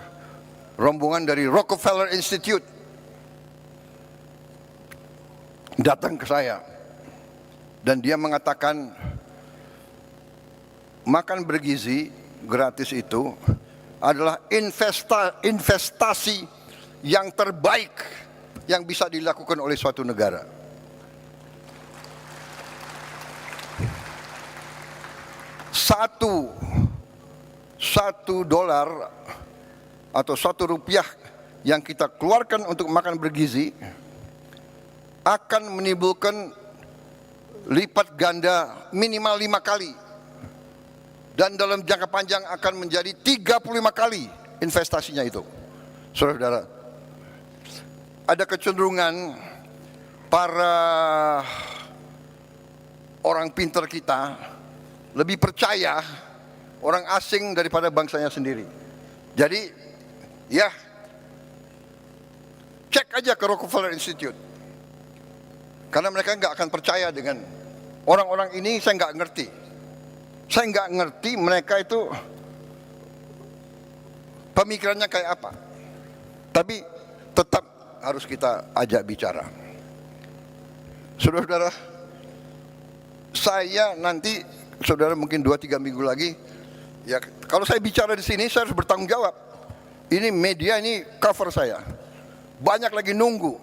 rombongan dari Rockefeller Institute datang ke saya dan dia mengatakan makan bergizi gratis itu adalah investasi yang terbaik yang bisa dilakukan oleh suatu negara. Satu dolar atau 1 rupiah yang kita keluarkan untuk makan bergizi akan menimbulkan lipat ganda minimal 5 kali. Dan dalam jangka panjang akan menjadi 35 kali investasinya itu. Saudara-saudara, ada kecenderungan para orang pintar kita lebih percaya orang asing daripada bangsanya sendiri. Jadi, ya, cek aja ke Rockefeller Institute. Karena mereka nggak akan percaya dengan orang-orang ini. Saya nggak ngerti. Saya nggak ngerti mereka itu pemikirannya kayak apa. Tapi tetap harus kita ajak bicara. Saudara-saudara, saya nanti, saudara mungkin 2-3 minggu lagi, ya kalau saya bicara di sini saya harus bertanggung jawab. Ini media, ini cover saya. Banyak lagi nunggu.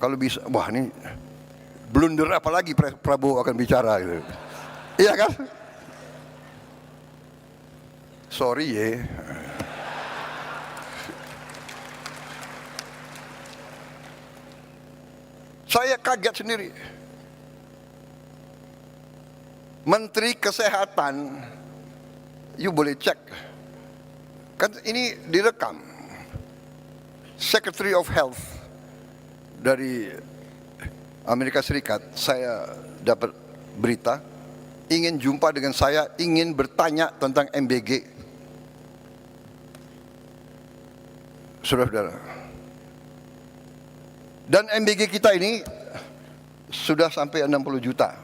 Kalau bisa, wah ini blunder apa lagi Prabowo akan bicara gitu. Iya kan? Sorry ya. Saya kaget sendiri. Menteri Kesehatan, you boleh cek. Kan ini direkam. Secretary of Health dari Amerika Serikat, saya dapat berita, ingin jumpa dengan saya, ingin bertanya tentang MBG. Saudara-saudara. Dan MBG kita ini sudah sampai 60 juta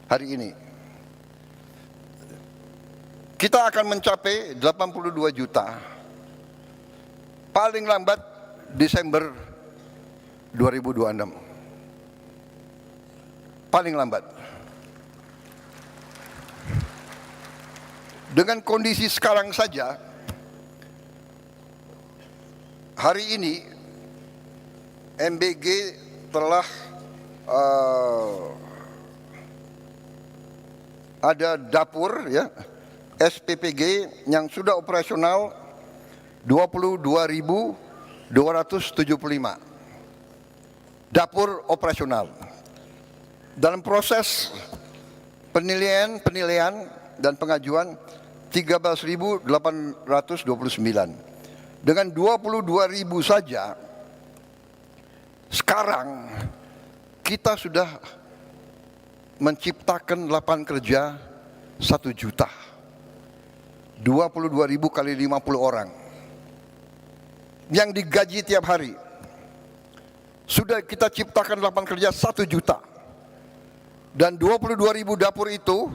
hari ini. Kita akan mencapai 82 juta paling lambat Desember 2026. Paling lambat. Dengan kondisi sekarang saja, hari ini MBG telah ada dapur ya, SPPG yang sudah operasional 22.275 dapur operasional. Dalam proses penilaian dan pengajuan 13.829. Dengan 22.000 saja sekarang kita sudah menciptakan lapangan kerja 1 juta. 22.000 kali 50 orang yang digaji tiap hari. Sudah kita ciptakan lapangan kerja 1 juta. Dan 22.000 dapur itu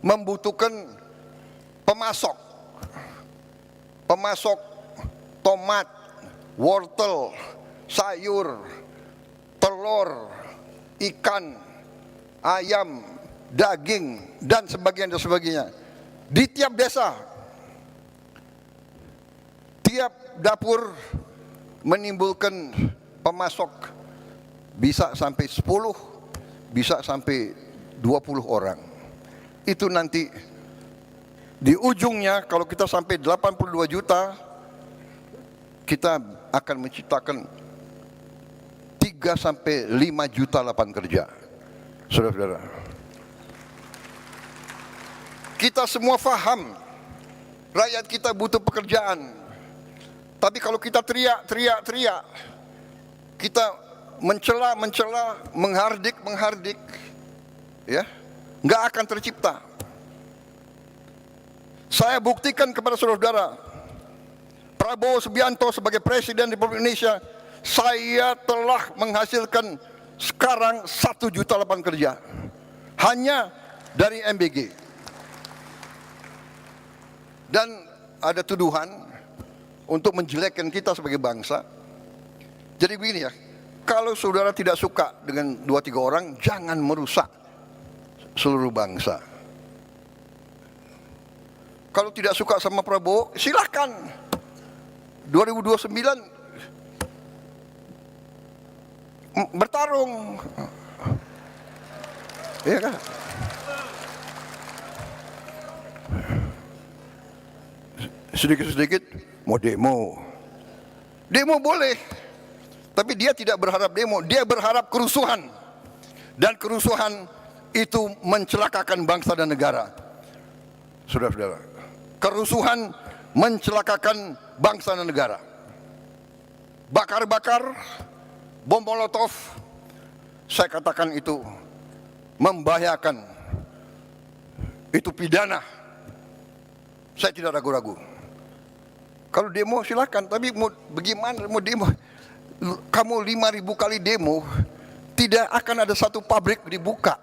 membutuhkan pemasok tomat, wortel, sayur, telur, ikan, ayam, daging, dan sebagainya. Di tiap desa, tiap dapur menimbulkan pemasok bisa sampai 10, bisa sampai 20 orang. Itu nanti di ujungnya kalau kita sampai 82 juta, kita akan menciptakan 3 sampai 5 juta lapangan kerja. Saudara-saudara, kita semua faham rakyat kita butuh pekerjaan. Tapi kalau kita teriak, kita mencela, menghardik, ya, nggak akan tercipta. Saya buktikan kepada saudara-saudara, Prabowo Subianto sebagai Presiden Republik Indonesia, saya telah menghasilkan sekarang 1 juta lapangan kerja hanya dari MBG. Dan ada tuduhan untuk menjelekkan kita sebagai bangsa. Jadi begini ya, kalau saudara tidak suka dengan 2-3 orang, jangan merusak seluruh bangsa. Kalau tidak suka sama Prabowo, silakan 2029 bertarung. Iya kan? Sedikit-sedikit mau demo. Demo boleh. Tapi dia tidak berharap demo, dia berharap kerusuhan. Dan kerusuhan itu mencelakakan bangsa dan negara. Saudara-saudara, kerusuhan mencelakakan bangsa dan negara. Bakar-bakar, bom molotov, saya katakan itu membahayakan. Itu pidana. Saya tidak ragu-ragu. Kalau demo silakan, tapi mau bagaimana mau demo? Kamu 5.000 kali demo, tidak akan ada satu pabrik dibuka.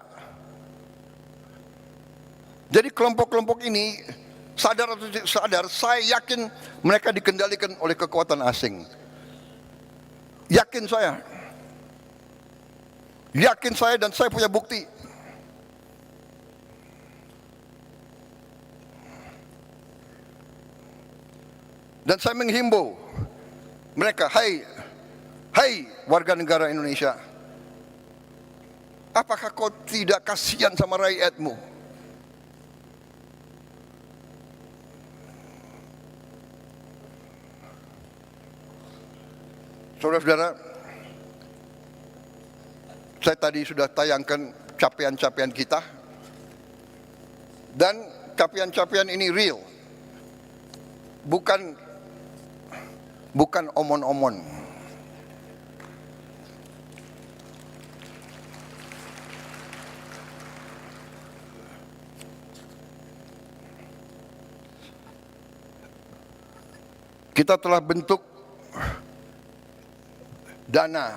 Jadi kelompok-kelompok ini Sadar atau tidak sadar, saya yakin mereka dikendalikan oleh kekuatan asing. Yakin saya. Yakin saya dan saya punya bukti. Dan saya menghimbau mereka, hai warga negara Indonesia, apakah kau tidak kasihan sama rakyatmu? Saudara-saudara, saya tadi sudah tayangkan capaian-capaian kita, dan capaian-capaian ini real, bukan omon-omon. Kita telah bentuk dana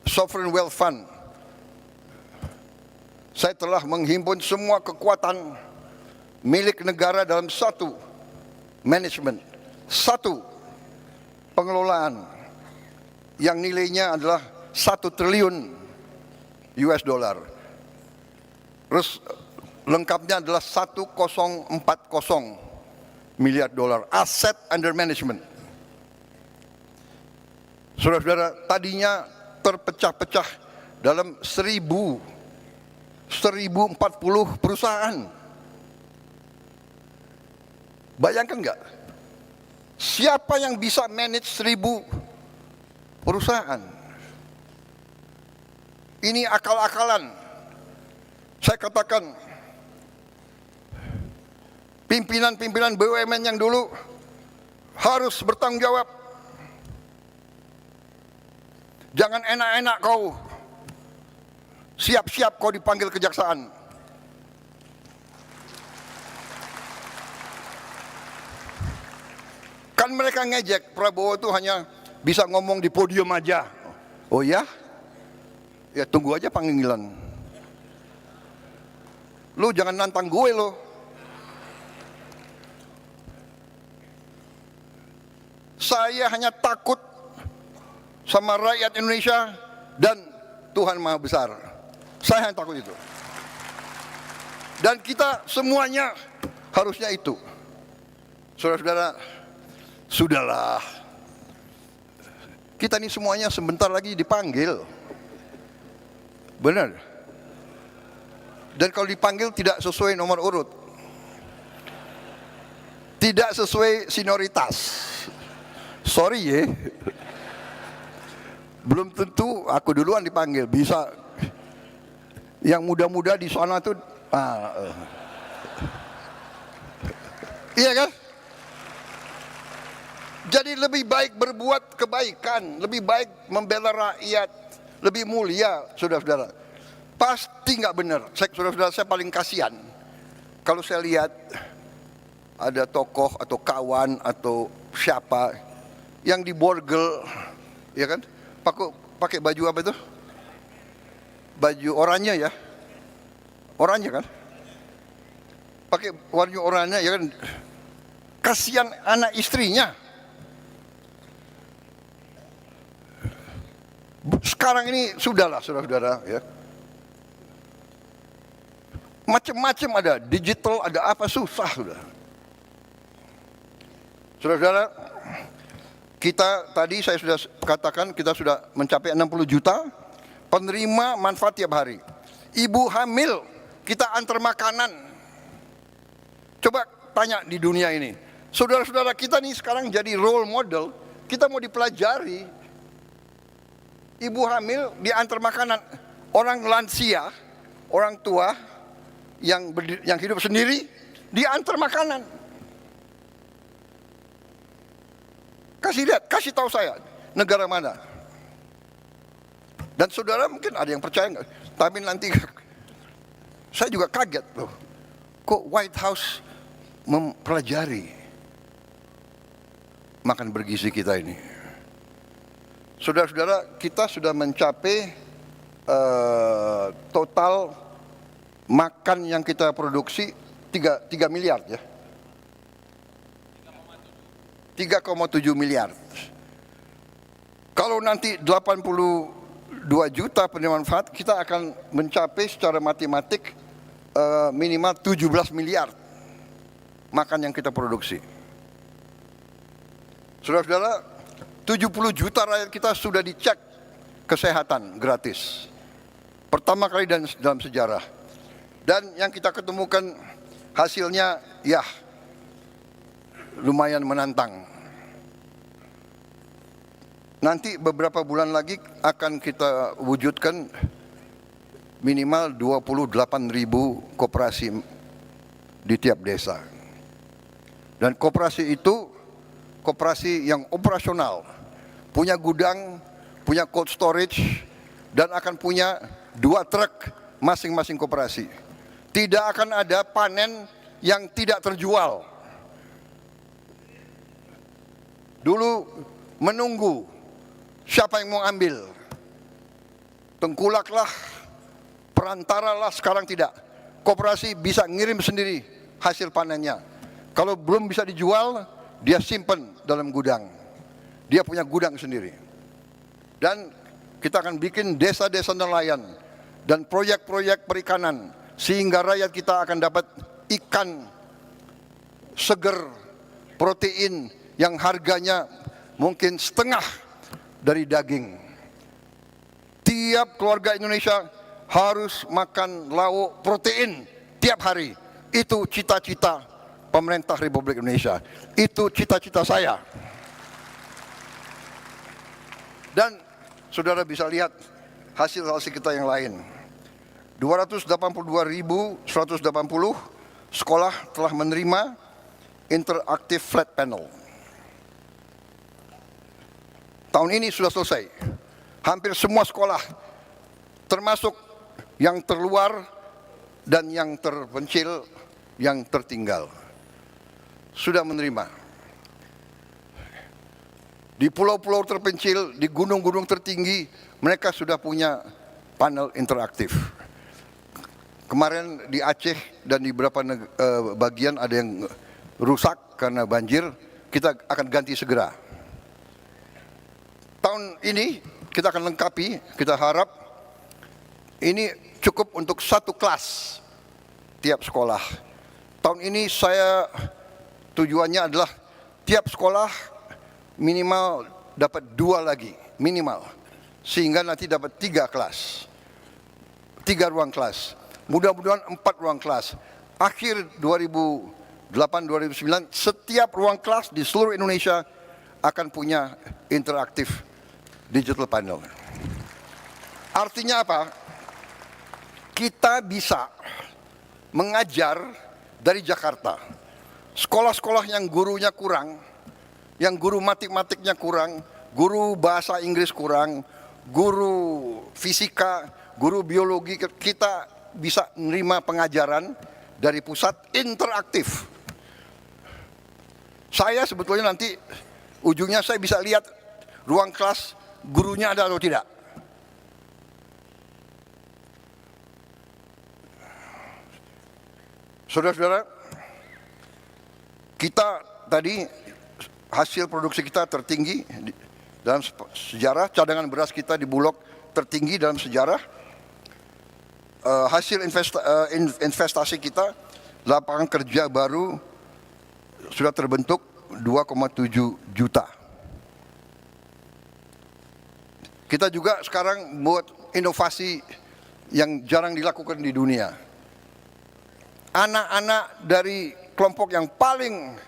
Sovereign Wealth Fund. Saya telah menghimpun semua kekuatan milik negara dalam satu manajemen, satu pengelolaan yang nilainya adalah 1 triliun US dollar. Terus lengkapnya adalah 1040 miliar dolar asset under management. Saudara-saudara, tadinya terpecah-pecah dalam 1040 perusahaan. Bayangkan nggak? Siapa yang bisa manage 1000 perusahaan? Ini akal-akalan. Saya katakan, pimpinan-pimpinan BUMN yang dulu harus bertanggung jawab. Jangan enak-enak kau, siap-siap kau dipanggil kejaksaan. Kan mereka ngejek, Prabowo itu hanya bisa ngomong di podium aja. Oh ya? Ya tunggu aja panggilan. Lu jangan nantang gue lo. Saya hanya takut sama rakyat Indonesia dan Tuhan Maha Besar. Saya hanya takut itu. Dan kita semuanya harusnya itu. Saudara-saudara, sudahlah. Kita ini semuanya sebentar lagi dipanggil. Benar. Dan kalau dipanggil tidak sesuai nomor urut. Tidak sesuai senioritas. Sorry ya. Belum tentu aku duluan dipanggil, bisa yang muda-muda di sana tuh iya kan? Jadi lebih baik berbuat kebaikan, lebih baik membela rakyat, lebih mulia, saudara-saudara. Pasti nggak benar. Saudara-saudara, saya paling kasihan kalau saya lihat ada tokoh atau kawan atau siapa yang diborgel, ya kan? Pakai baju apa itu? Baju oranye ya? Oranye kan? Pakai warna oranye ya kan? Kasihan anak istrinya. Sekarang ini sudahlah saudara-saudara ya. Macam-macam ada, digital ada apa, susah sudah. Saudara-saudara, kita tadi saya sudah katakan kita sudah mencapai 60 juta penerima manfaat tiap hari. Ibu hamil kita antar makanan. Coba tanya di dunia ini. Saudara-saudara kita nih sekarang jadi role model, kita mau dipelajari. Ibu hamil diantar makanan. Orang lansia, orang tua yang hidup sendiri diantar makanan. Kasih lihat, kasih tahu saya negara mana. Dan saudara mungkin ada yang percaya nggak? Tapi nanti saya juga kaget loh. Kok White House mempelajari makan bergizi kita ini? Saudara-saudara, kita sudah mencapai total makan yang kita produksi 3 miliar ya. 3,7 miliar. Kalau nanti 82 juta penerima manfaat, kita akan mencapai secara matematik minimal 17 miliar makan yang kita produksi. Saudara-saudara, 70 juta rakyat kita sudah dicek kesehatan gratis. Pertama kali dalam sejarah. Dan yang kita ketemukan hasilnya ya lumayan menantang. Nanti beberapa bulan lagi akan kita wujudkan minimal 28.000 koperasi di tiap desa. Dan koperasi itu koperasi yang operasional, punya gudang, punya cold storage, dan akan punya 2 truk masing-masing koperasi. Tidak akan ada panen yang tidak terjual. Dulu menunggu siapa yang mau ambil. Tengkulaklah, perantaralah, sekarang tidak. Koperasi bisa ngirim sendiri hasil panennya. Kalau belum bisa dijual, dia simpan dalam gudang. Dia punya gudang sendiri. Dan kita akan bikin desa-desa nelayan dan proyek-proyek perikanan sehingga rakyat kita akan dapat ikan seger, protein yang harganya mungkin setengah dari daging. Tiap keluarga Indonesia harus makan lauk protein tiap hari. Itu cita-cita pemerintah Republik Indonesia. Itu cita-cita saya. Dan saudara bisa lihat hasil-hasil kita yang lain. 282.180 sekolah telah menerima interactive flat panel. Tahun ini sudah selesai. Hampir semua sekolah, termasuk yang terluar dan yang terpencil, yang tertinggal, sudah menerima. Di pulau-pulau terpencil, di gunung-gunung tertinggi, mereka sudah punya panel interaktif. Kemarin di Aceh dan di beberapa bagian ada yang rusak karena banjir, kita akan ganti segera. Tahun ini kita akan lengkapi, kita harap ini cukup untuk 1 kelas tiap sekolah. Tahun ini saya tujuannya adalah tiap sekolah minimal dapat 2 lagi, minimal. Sehingga nanti dapat 3 kelas, 3 ruang kelas. Mudah-mudahan 4 ruang kelas. Akhir 2008-2009, setiap ruang kelas di seluruh Indonesia akan punya interaktif digital panel. Artinya apa? Kita bisa mengajar dari Jakarta. Sekolah-sekolah yang gurunya kurang, yang guru matematiknya kurang, guru bahasa Inggris kurang, guru fisika, guru biologi, kita bisa menerima pengajaran dari pusat interaktif. Saya sebetulnya nanti ujungnya saya bisa lihat ruang kelas gurunya ada atau tidak. Saudara-saudara, kita tadi hasil produksi kita tertinggi dalam sejarah, cadangan beras kita di Bulog tertinggi dalam sejarah. Hasil investasi kita, lapangan kerja baru sudah terbentuk 2,7 juta. Kita juga sekarang buat inovasi yang jarang dilakukan di dunia. Anak-anak dari kelompok yang paling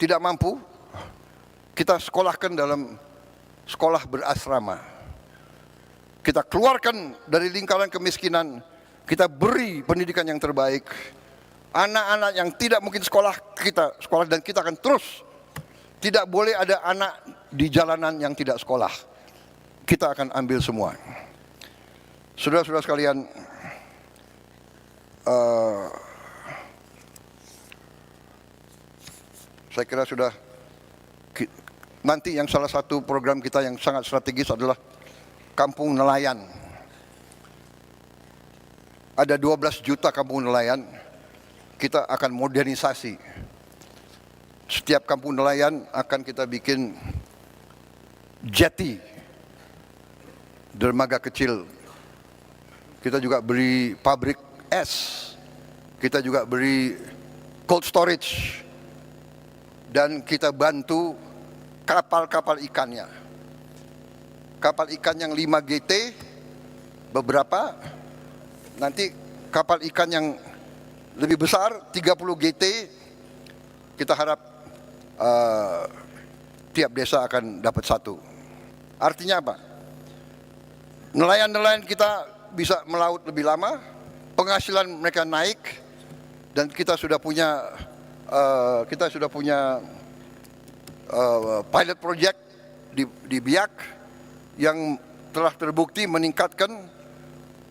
tidak mampu, kita sekolahkan dalam sekolah berasrama. Kita keluarkan dari lingkaran kemiskinan, kita beri pendidikan yang terbaik. Anak-anak yang tidak mungkin sekolah, kita sekolah, dan kita akan terus. Tidak boleh ada anak di jalanan yang tidak sekolah. Kita akan ambil semua. Saudara-saudara sekalian, saya kira sudah. Nanti yang salah satu program kita yang sangat strategis adalah kampung nelayan. Ada 12 juta kampung nelayan kita akan modernisasi. Setiap kampung nelayan akan kita bikin jetty, dermaga kecil. Kita juga beri pabrik es. Kita juga beri cold storage. Dan kita bantu kapal-kapal ikannya. Kapal ikan yang 5 GT, beberapa. Nanti kapal ikan yang lebih besar, 30 GT, kita harap tiap desa akan dapat satu. Artinya apa? Nelayan-nelayan kita bisa melaut lebih lama, penghasilan mereka naik, dan kita sudah punya pilot project di Biak yang telah terbukti meningkatkan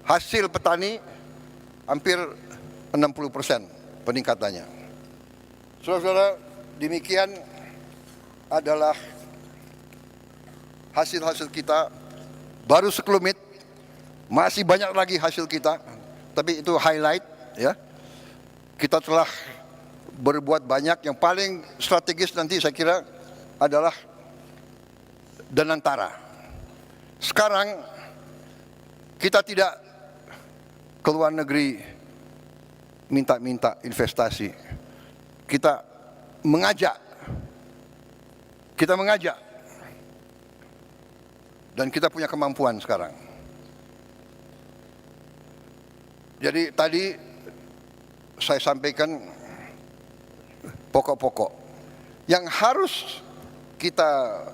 hasil petani hampir 60% peningkatannya. Saudara-saudara, demikian adalah hasil-hasil kita, baru sekelumit, masih banyak lagi hasil kita, tapi itu highlight ya. Kita telah berbuat banyak. Yang paling strategis nanti saya kira adalah Danantara. Sekarang kita tidak ke luar negeri minta-minta investasi. Kita mengajak. Dan kita punya kemampuan sekarang. Jadi tadi saya sampaikan pokok-pokok yang harus kita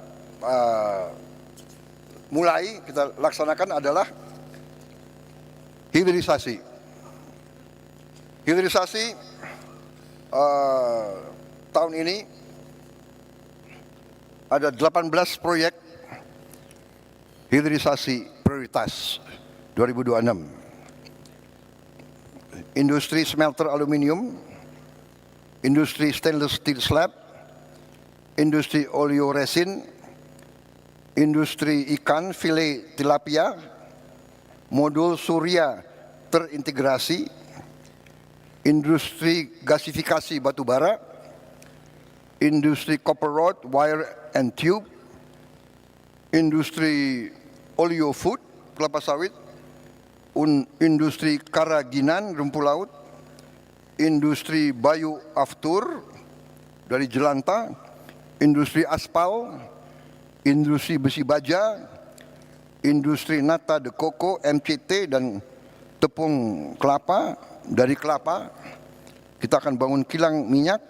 mulai, kita laksanakan adalah hilirisasi. Hilirisasi tahun ini ada 18 proyek hilirisasi prioritas 2026. Industri smelter aluminium, industri stainless steel slab, industri oleoresin, industri ikan filet tilapia, modul surya terintegrasi, industri gasifikasi batubara, industri copper rod, wire and tube, industri oleo food, kelapa sawit, industri karaginan, rumput laut, industri bioaftur dari jelantah, industri aspal, industri besi baja, industri nata de coco, MCT, dan tepung kelapa. Dari kelapa kita akan bangun kilang minyak.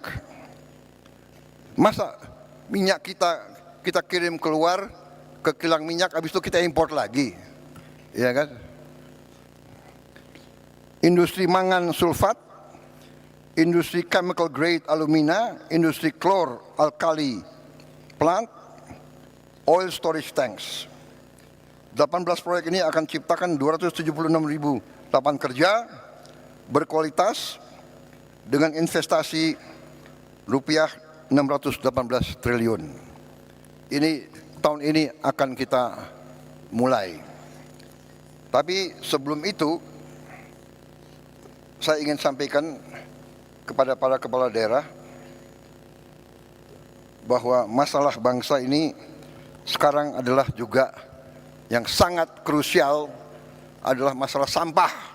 Masa minyak kita kirim keluar ke kilang minyak, habis itu kita import lagi, ya kan? Industri mangan sulfat, industri chemical grade alumina, industri klor alkali plant, oil storage tanks. 18 proyek ini akan ciptakan 276.000 lapangan kerja berkualitas dengan investasi rupiah 618 triliun. Ini tahun ini akan kita mulai. Tapi sebelum itu saya ingin sampaikan kepada para kepala daerah bahwa masalah bangsa ini sekarang adalah juga yang sangat krusial adalah masalah sampah.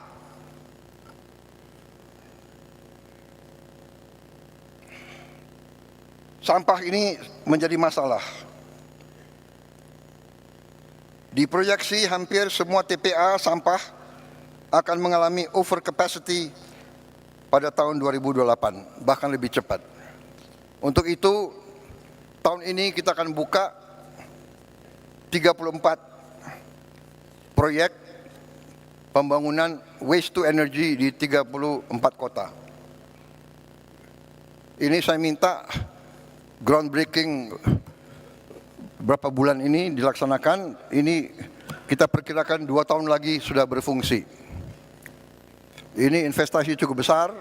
Sampah ini menjadi masalah. Diproyeksi hampir semua TPA sampah akan mengalami overcapacity pada tahun 2028, bahkan lebih cepat. Untuk itu, tahun ini kita akan buka 34 proyek pembangunan waste to energy di 34 kota. Ini saya minta groundbreaking berapa bulan ini dilaksanakan. Ini kita perkirakan 2 tahun lagi sudah berfungsi. Ini investasi cukup besar,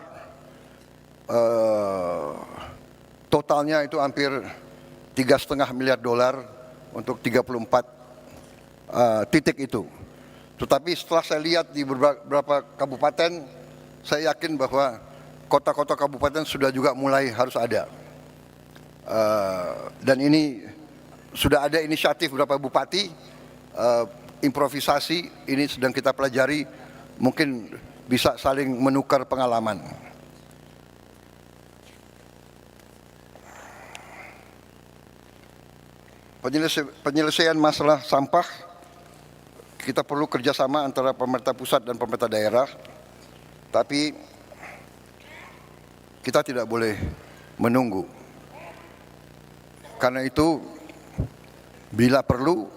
totalnya itu hampir $3,5 miliar untuk 34 titik itu. Tetapi setelah saya lihat di beberapa kabupaten, saya yakin bahwa kota-kota kabupaten sudah juga mulai harus ada. Dan ini sudah ada inisiatif beberapa bupati, improvisasi ini sedang kita pelajari, mungkin bisa saling menukar pengalaman. Penyelesaian masalah sampah, kita perlu kerjasama antara pemerintah pusat dan pemerintah daerah, tapi kita tidak boleh menunggu. Karena itu, bila perlu,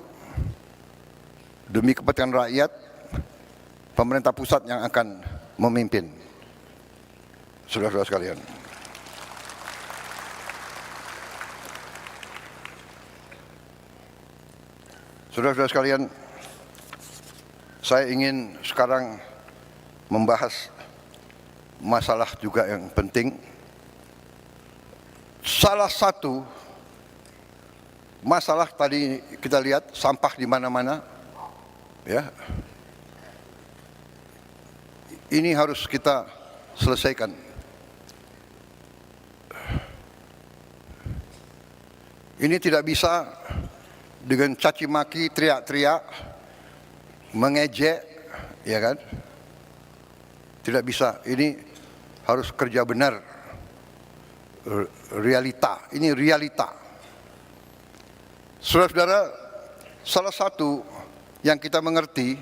demi kepentingan rakyat, pemerintah pusat yang akan memimpin. Saudara-saudara sekalian. Saudara-saudara sekalian, saya ingin sekarang membahas masalah juga yang penting. Salah satu masalah tadi kita lihat sampah di mana-mana, ya. Ini harus kita selesaikan. Ini tidak bisa dengan caci maki, teriak-teriak, mengejek, ya kan? Tidak bisa. Ini harus kerja benar. Realita. Ini realita. Saudara-saudara, salah satu yang kita mengerti,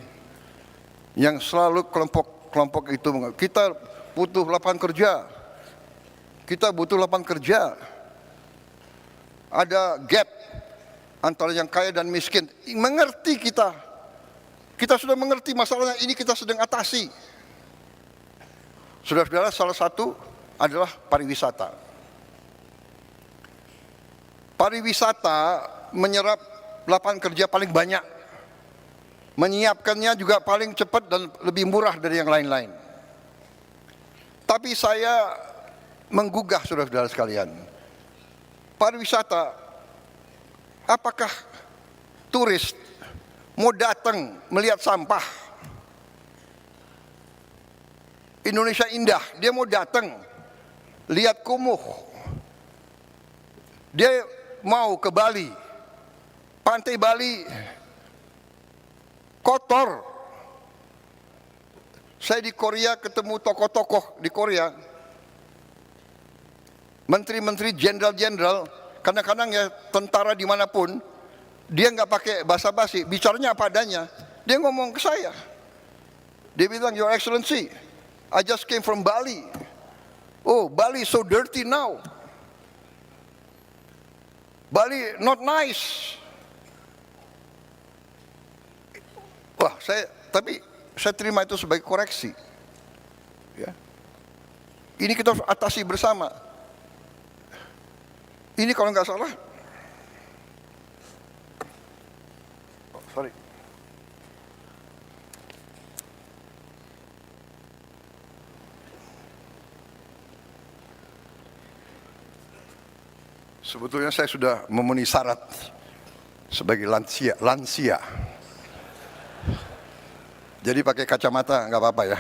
yang selalu kelompok itu, kita butuh lapangan kerja. Kita butuh lapangan kerja. Ada gap antara yang kaya dan miskin. Mengerti kita. Kita sudah mengerti masalahnya, ini kita sedang atasi. Saudara-saudara, salah satu adalah pariwisata. Pariwisata menyerap lapangan kerja paling banyak. Menyiapkannya juga paling cepat dan lebih murah dari yang lain-lain. Tapi saya menggugah saudara-saudara sekalian. Pariwisata, apakah turis mau datang melihat sampah? Indonesia indah, dia mau datang lihat kumuh. Dia mau ke Bali, pantai Bali kotor. Saya di Korea ketemu tokoh-tokoh di Korea, menteri-menteri, jenderal-jenderal. Kadang-kadang ya tentara dimanapun, dia nggak pakai basa-basi, bicaranya apa adanya. Dia ngomong ke saya, dia bilang, Your Excellency, I just came from Bali. Oh, Bali is so dirty now. Bali not nice. Wah, tapi saya terima itu sebagai koreksi. Ya. Ini kita harus atasi bersama. Ini kalau nggak salah, sorry. Sebetulnya saya sudah memenuhi syarat sebagai lansia. Jadi pakai kacamata nggak apa-apa ya.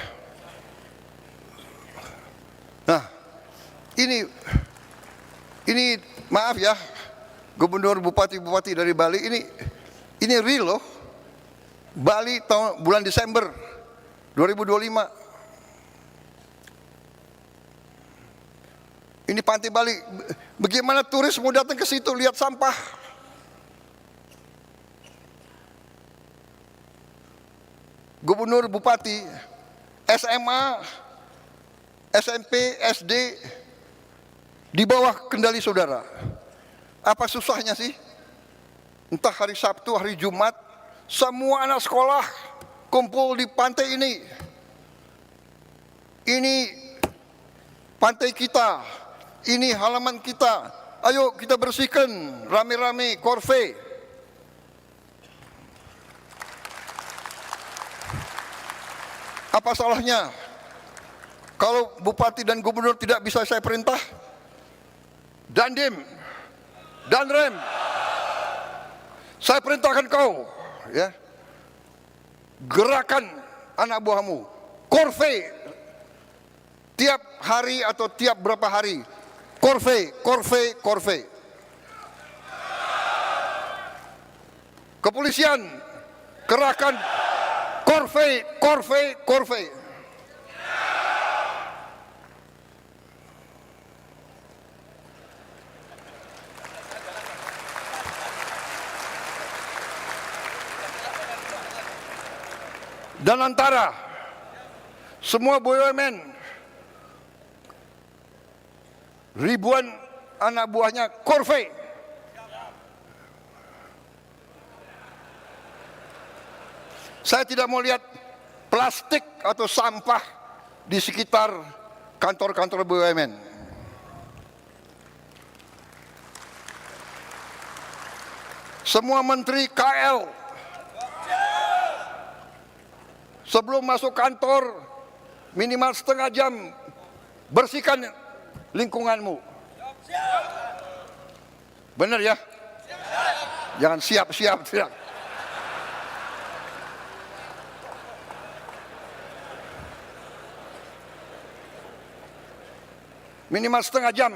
Nah, ini maaf ya, gubernur, bupati-bupati dari Bali, ini real loh. Bali bulan Desember 2025. Ini pantai Bali, bagaimana turis mau datang ke situ lihat sampah? Gubernur, bupati, SMA, SMP, SD, di bawah kendali saudara. Apa susahnya sih? Entah hari Sabtu, hari Jumat, semua anak sekolah kumpul di pantai ini. Ini pantai kita, ini halaman kita. Ayo kita bersihkan rame-rame, korve. Apa salahnya? Kalau bupati dan gubernur tidak bisa saya perintah, Dandim, Danrem, saya perintahkan kau, ya, gerakan anak buahmu, korve, tiap hari atau tiap berapa hari, korvei, korvei, korvei. Kepolisian, kerahkan korvei, korvei, korvei. Dan antara semua BUMN, ribuan anak buahnya korvei. Saya tidak mau lihat plastik atau sampah di sekitar kantor-kantor BUMN. Semua menteri KL sebelum masuk kantor minimal setengah jam bersihkan lingkunganmu. Benar ya? Jangan siap-siap tidak. Minimal setengah jam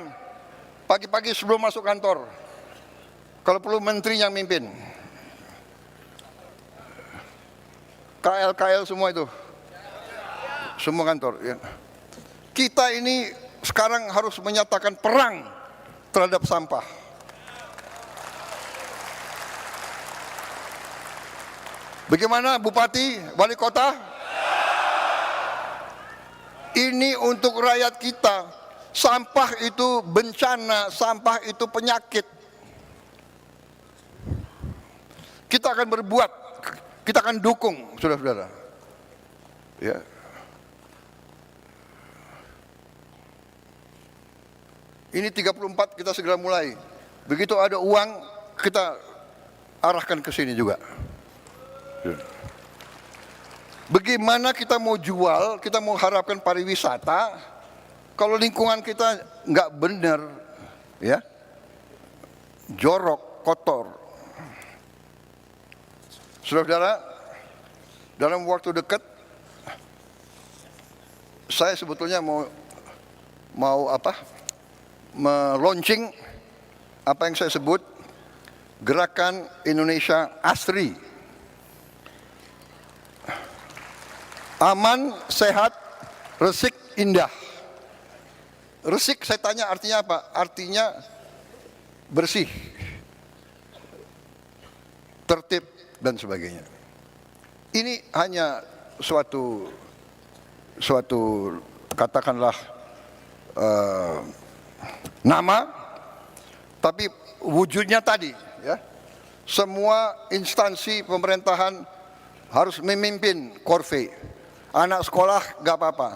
pagi-pagi sebelum masuk kantor. Kalau perlu menterinya mimpin. KL semua itu. Semua kantor. Ya. Kita ini sekarang harus menyatakan perang terhadap sampah. Bagaimana Bupati, Wali Kota? Ini untuk rakyat kita. Sampah itu bencana, sampah itu penyakit. Kita akan berbuat, kita akan dukung, saudara-saudara. Ya. Ini 34 kita segera mulai. Begitu ada uang, kita arahkan ke sini juga. Ya. Bagaimana kita mau jual, kita mau harapkan pariwisata, kalau lingkungan kita nggak benar, ya, jorok, kotor. Saudara-saudara, dalam waktu dekat, saya sebetulnya mau launching apa yang saya sebut Gerakan Indonesia Asri. Aman, sehat, resik, indah. Resik saya tanya artinya apa? Artinya bersih, tertib dan sebagainya. Ini hanya suatu katakanlah nama, tapi wujudnya tadi, ya. Semua instansi pemerintahan harus memimpin korvei. Anak sekolah nggak apa-apa.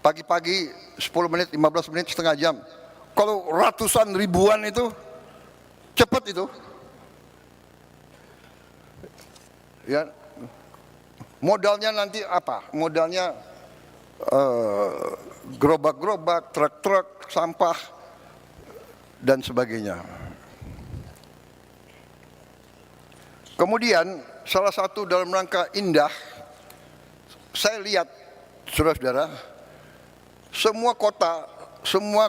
Pagi-pagi 10 menit, 15 menit, setengah jam. Kalau ratusan ribuan itu cepat itu. Ya, modalnya nanti apa? Modalnya gerobak-gerobak, truk-truk, sampah dan sebagainya. Kemudian salah satu dalam rangka indah, saya lihat saudara-saudara, semua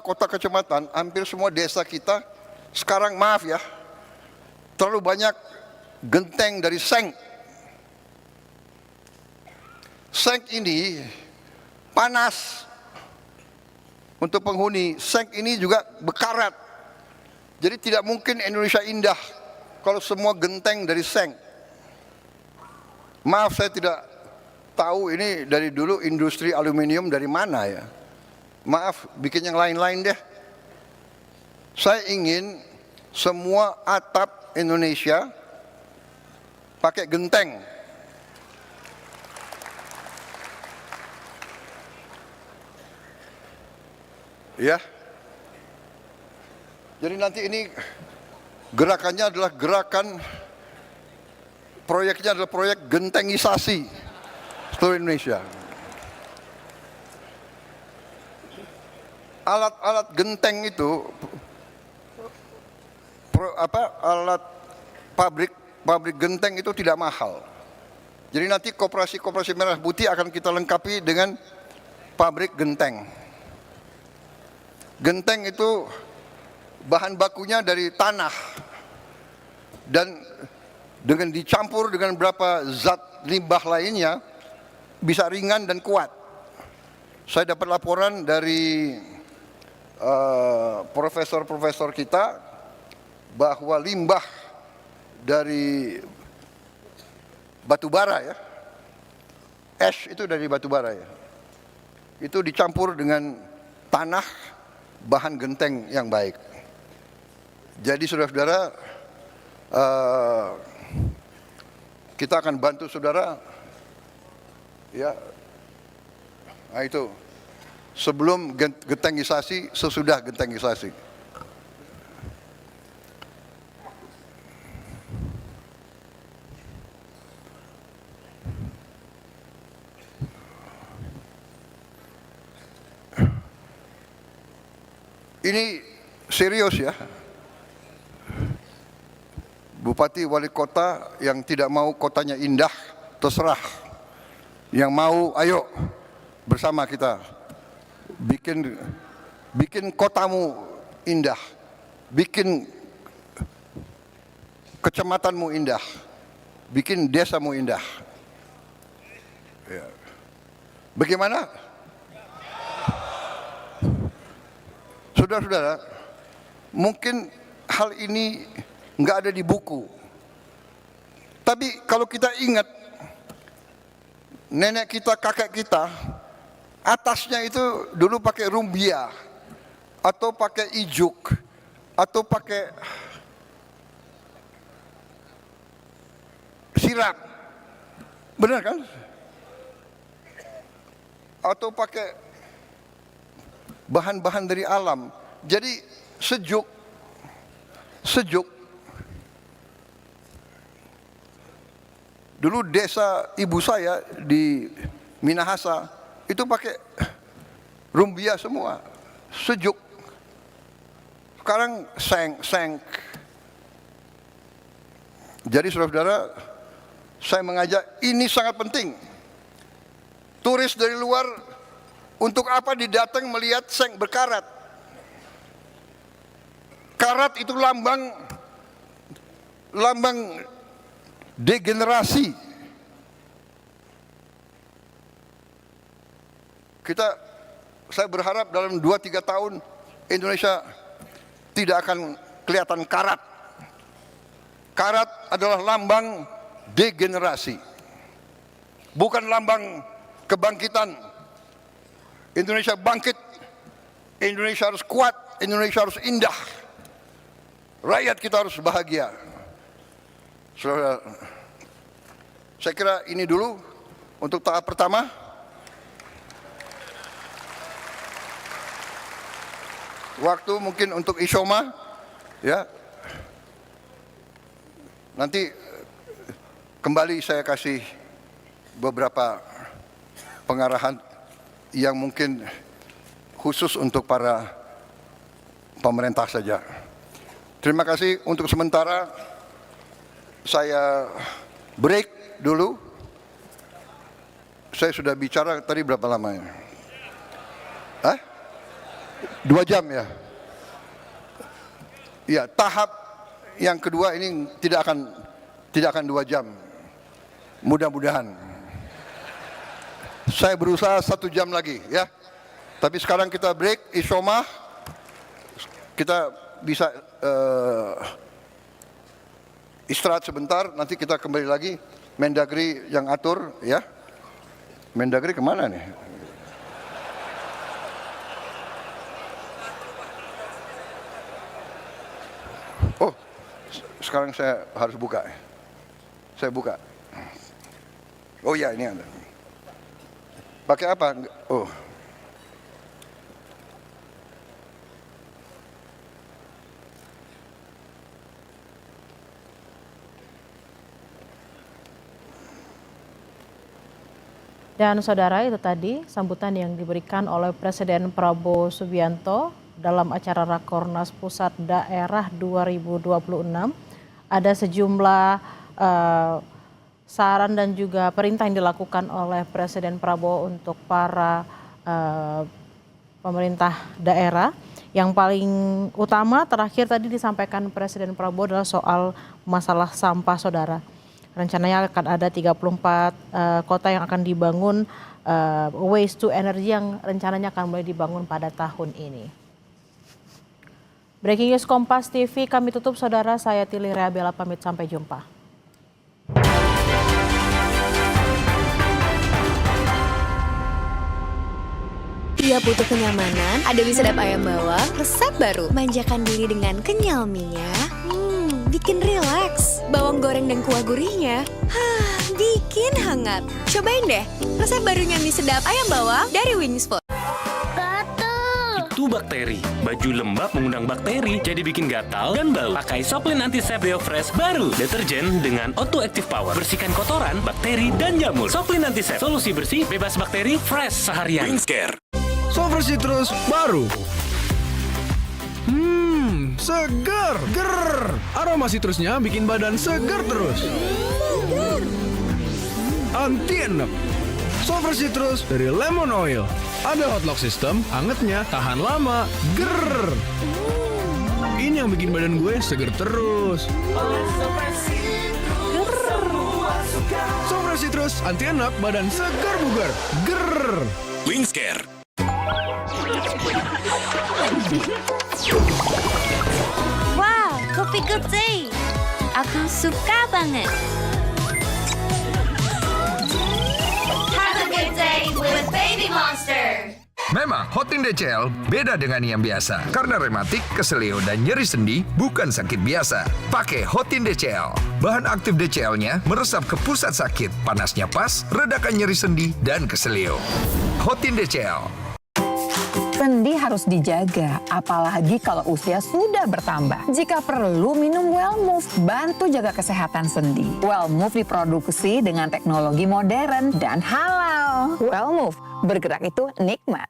kota kecamatan, hampir semua desa kita sekarang, maaf ya, terlalu banyak genteng dari seng. Seng ini panas untuk penghuni, seng ini juga bekarat. Jadi tidak mungkin Indonesia indah kalau semua genteng dari seng. Maaf, saya tidak tahu ini dari dulu industri aluminium dari mana ya. Maaf, bikin yang lain-lain deh. Saya ingin semua atap Indonesia pakai genteng. Ya. Jadi nanti ini gerakannya adalah proyeknya adalah proyek gentengisasi seluruh Indonesia. Alat-alat genteng itu alat pabrik genteng itu tidak mahal. Jadi nanti koperasi merah putih akan kita lengkapi dengan pabrik genteng. Genteng itu bahan bakunya dari tanah dan dengan dicampur dengan beberapa zat limbah lainnya bisa ringan dan kuat. Saya dapat laporan dari profesor-profesor kita bahwa limbah dari batu bara ya, ash itu dari batu bara ya, itu dicampur dengan tanah, bahan genteng yang baik. Jadi saudara-saudara, kita akan bantu saudara ya. Nah itu sebelum gentengisasi, sesudah gentengisasi. Ini serius ya. Bupati wali kota yang tidak mau kotanya indah, terserah. Yang mau, ayo bersama kita bikin kotamu indah, bikin kecamatanmu indah, bikin desamu indah. Ya. Bagaimana? Saudara-saudara, mungkin hal ini nggak ada di buku. Tapi kalau kita ingat, nenek kita, kakek kita, atasnya itu dulu pakai rumbia, atau pakai ijuk, atau pakai sirap. Benar kan? Atau pakai bahan-bahan dari alam. Jadi sejuk. Dulu desa ibu saya di Minahasa itu pakai rumbia semua, sejuk. Sekarang seng. Jadi saudara-saudara, saya mengajak, ini sangat penting. Turis dari luar untuk apa didatang melihat seng berkarat? Karat itu lambang degenerasi. Saya berharap dalam 2-3 tahun Indonesia tidak akan kelihatan karat. Karat adalah lambang degenerasi, bukan lambang kebangkitan. Indonesia bangkit, Indonesia harus kuat, Indonesia harus indah. Rakyat kita harus bahagia. Saudara, saya kira ini dulu untuk tahap pertama. Waktu mungkin untuk Isyoma, ya. Nanti kembali saya kasih beberapa pengarahan yang mungkin khusus untuk para pemerintah saja. Terima kasih. Untuk sementara saya break dulu. Saya sudah bicara tadi berapa lamanya? 2 jam ya? Ya, tahap yang kedua ini tidak akan 2 jam. Mudah-mudahan. Saya berusaha 1 jam lagi ya. Tapi sekarang kita break, Isyoma. Kita bisa istirahat sebentar, nanti kita kembali lagi. Mendagri yang atur ya. Mendagri kemana nih? Oh, sekarang saya harus buka. Saya buka. Oh ya, ini ada. Pakai apa? Oh. Dan saudara, itu tadi sambutan yang diberikan oleh Presiden Prabowo Subianto dalam acara Rakornas Pusat Daerah 2026. Ada sejumlah saran dan juga perintah yang dilakukan oleh Presiden Prabowo untuk para pemerintah daerah. Yang paling utama terakhir tadi disampaikan Presiden Prabowo adalah soal masalah sampah, saudara. Rencananya akan ada 34 kota yang akan dibangun waste to energy yang rencananya akan mulai dibangun pada tahun ini. Breaking News Kompas TV kami tutup, saudara. Saya Tili Reabella pamit, sampai jumpa. Dia butuh kenyamanan, ada mie sedap ayam bawang, resep baru. Manjakan diri dengan kenyal mie-nya. Bikin rileks. Bawang goreng dan kuah gurihnya. Bikin hangat. Cobain deh resep barunya mie sedap ayam bawang dari Wings Food. Itu bakteri. Baju lembab mengundang bakteri, jadi bikin gatal dan bau. Pakai Soplin Antisep Deo Fresh baru. Deterjen dengan Auto Active Power. Bersihkan kotoran, bakteri, dan jamur. Soplin Antisep. Solusi bersih, bebas bakteri, fresh seharian. Wingscare. Sover Citrus baru. Segar. Ger. Aroma citrusnya bikin badan segar terus. Anti enak. Sover Citrus dari lemon oil. Ada hot lock system, hangatnya tahan lama. Ger. Ini yang bikin badan gue segar terus. Sover Citrus anti enak, badan segar bugar. Ger. Wingscare. Wow, kopi good day. Aku suka banget. Have a good day with Baby Monster. Memang Hotin DCL beda dengan yang biasa. Karena rematik, keselio, dan nyeri sendi bukan sakit biasa. Pakai Hotin DCL. Bahan aktif DCL-nya meresap ke pusat sakit. Panasnya pas, redakan nyeri sendi dan keselio. Hotin DCL. Sendi harus dijaga, apalagi kalau usia sudah bertambah. Jika perlu, minum Wellmove, bantu jaga kesehatan sendi. Wellmove diproduksi dengan teknologi modern dan halal. Wellmove, bergerak itu nikmat.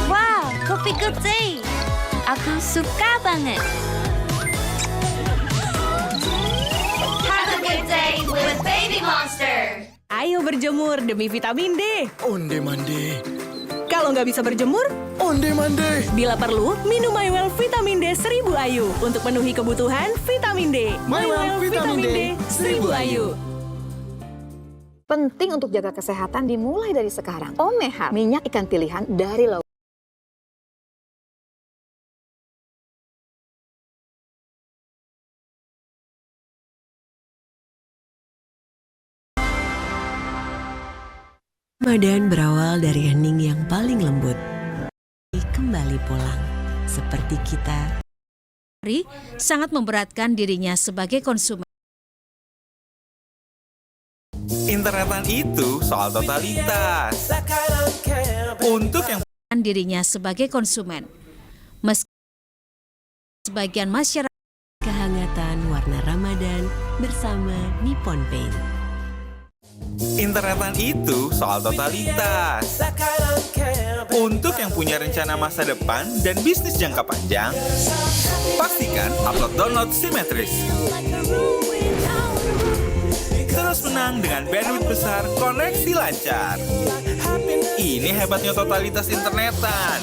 Wow, kopi good day. Aku suka banget. Have a good day with Baby Monster. Ayo berjemur demi vitamin D. Onde mande. Kalau nggak bisa berjemur, Onde mande. bila perlu, minum MyWell Vitamin D 1000 IU untuk penuhi kebutuhan vitamin D. MyWell Vitamin D 1000 IU. Penting untuk jaga kesehatan dimulai dari sekarang. Omehar, minyak ikan pilihan dari laut. Ramadan berawal dari hening yang paling lembut. Kembali pulang, seperti kita. Sangat memberatkan dirinya sebagai konsumen. Internetan itu soal totalitas. Untuk yang Dirinya sebagai konsumen. Meski sebagian masyarakat. Kehangatan warna Ramadan bersama Nippon Paint. Internetan itu soal totalitas. Untuk yang punya rencana masa depan dan bisnis jangka panjang, pastikan upload download simetris. Terus menang dengan bandwidth besar, koneksi lancar. Ini hebatnya totalitas internetan.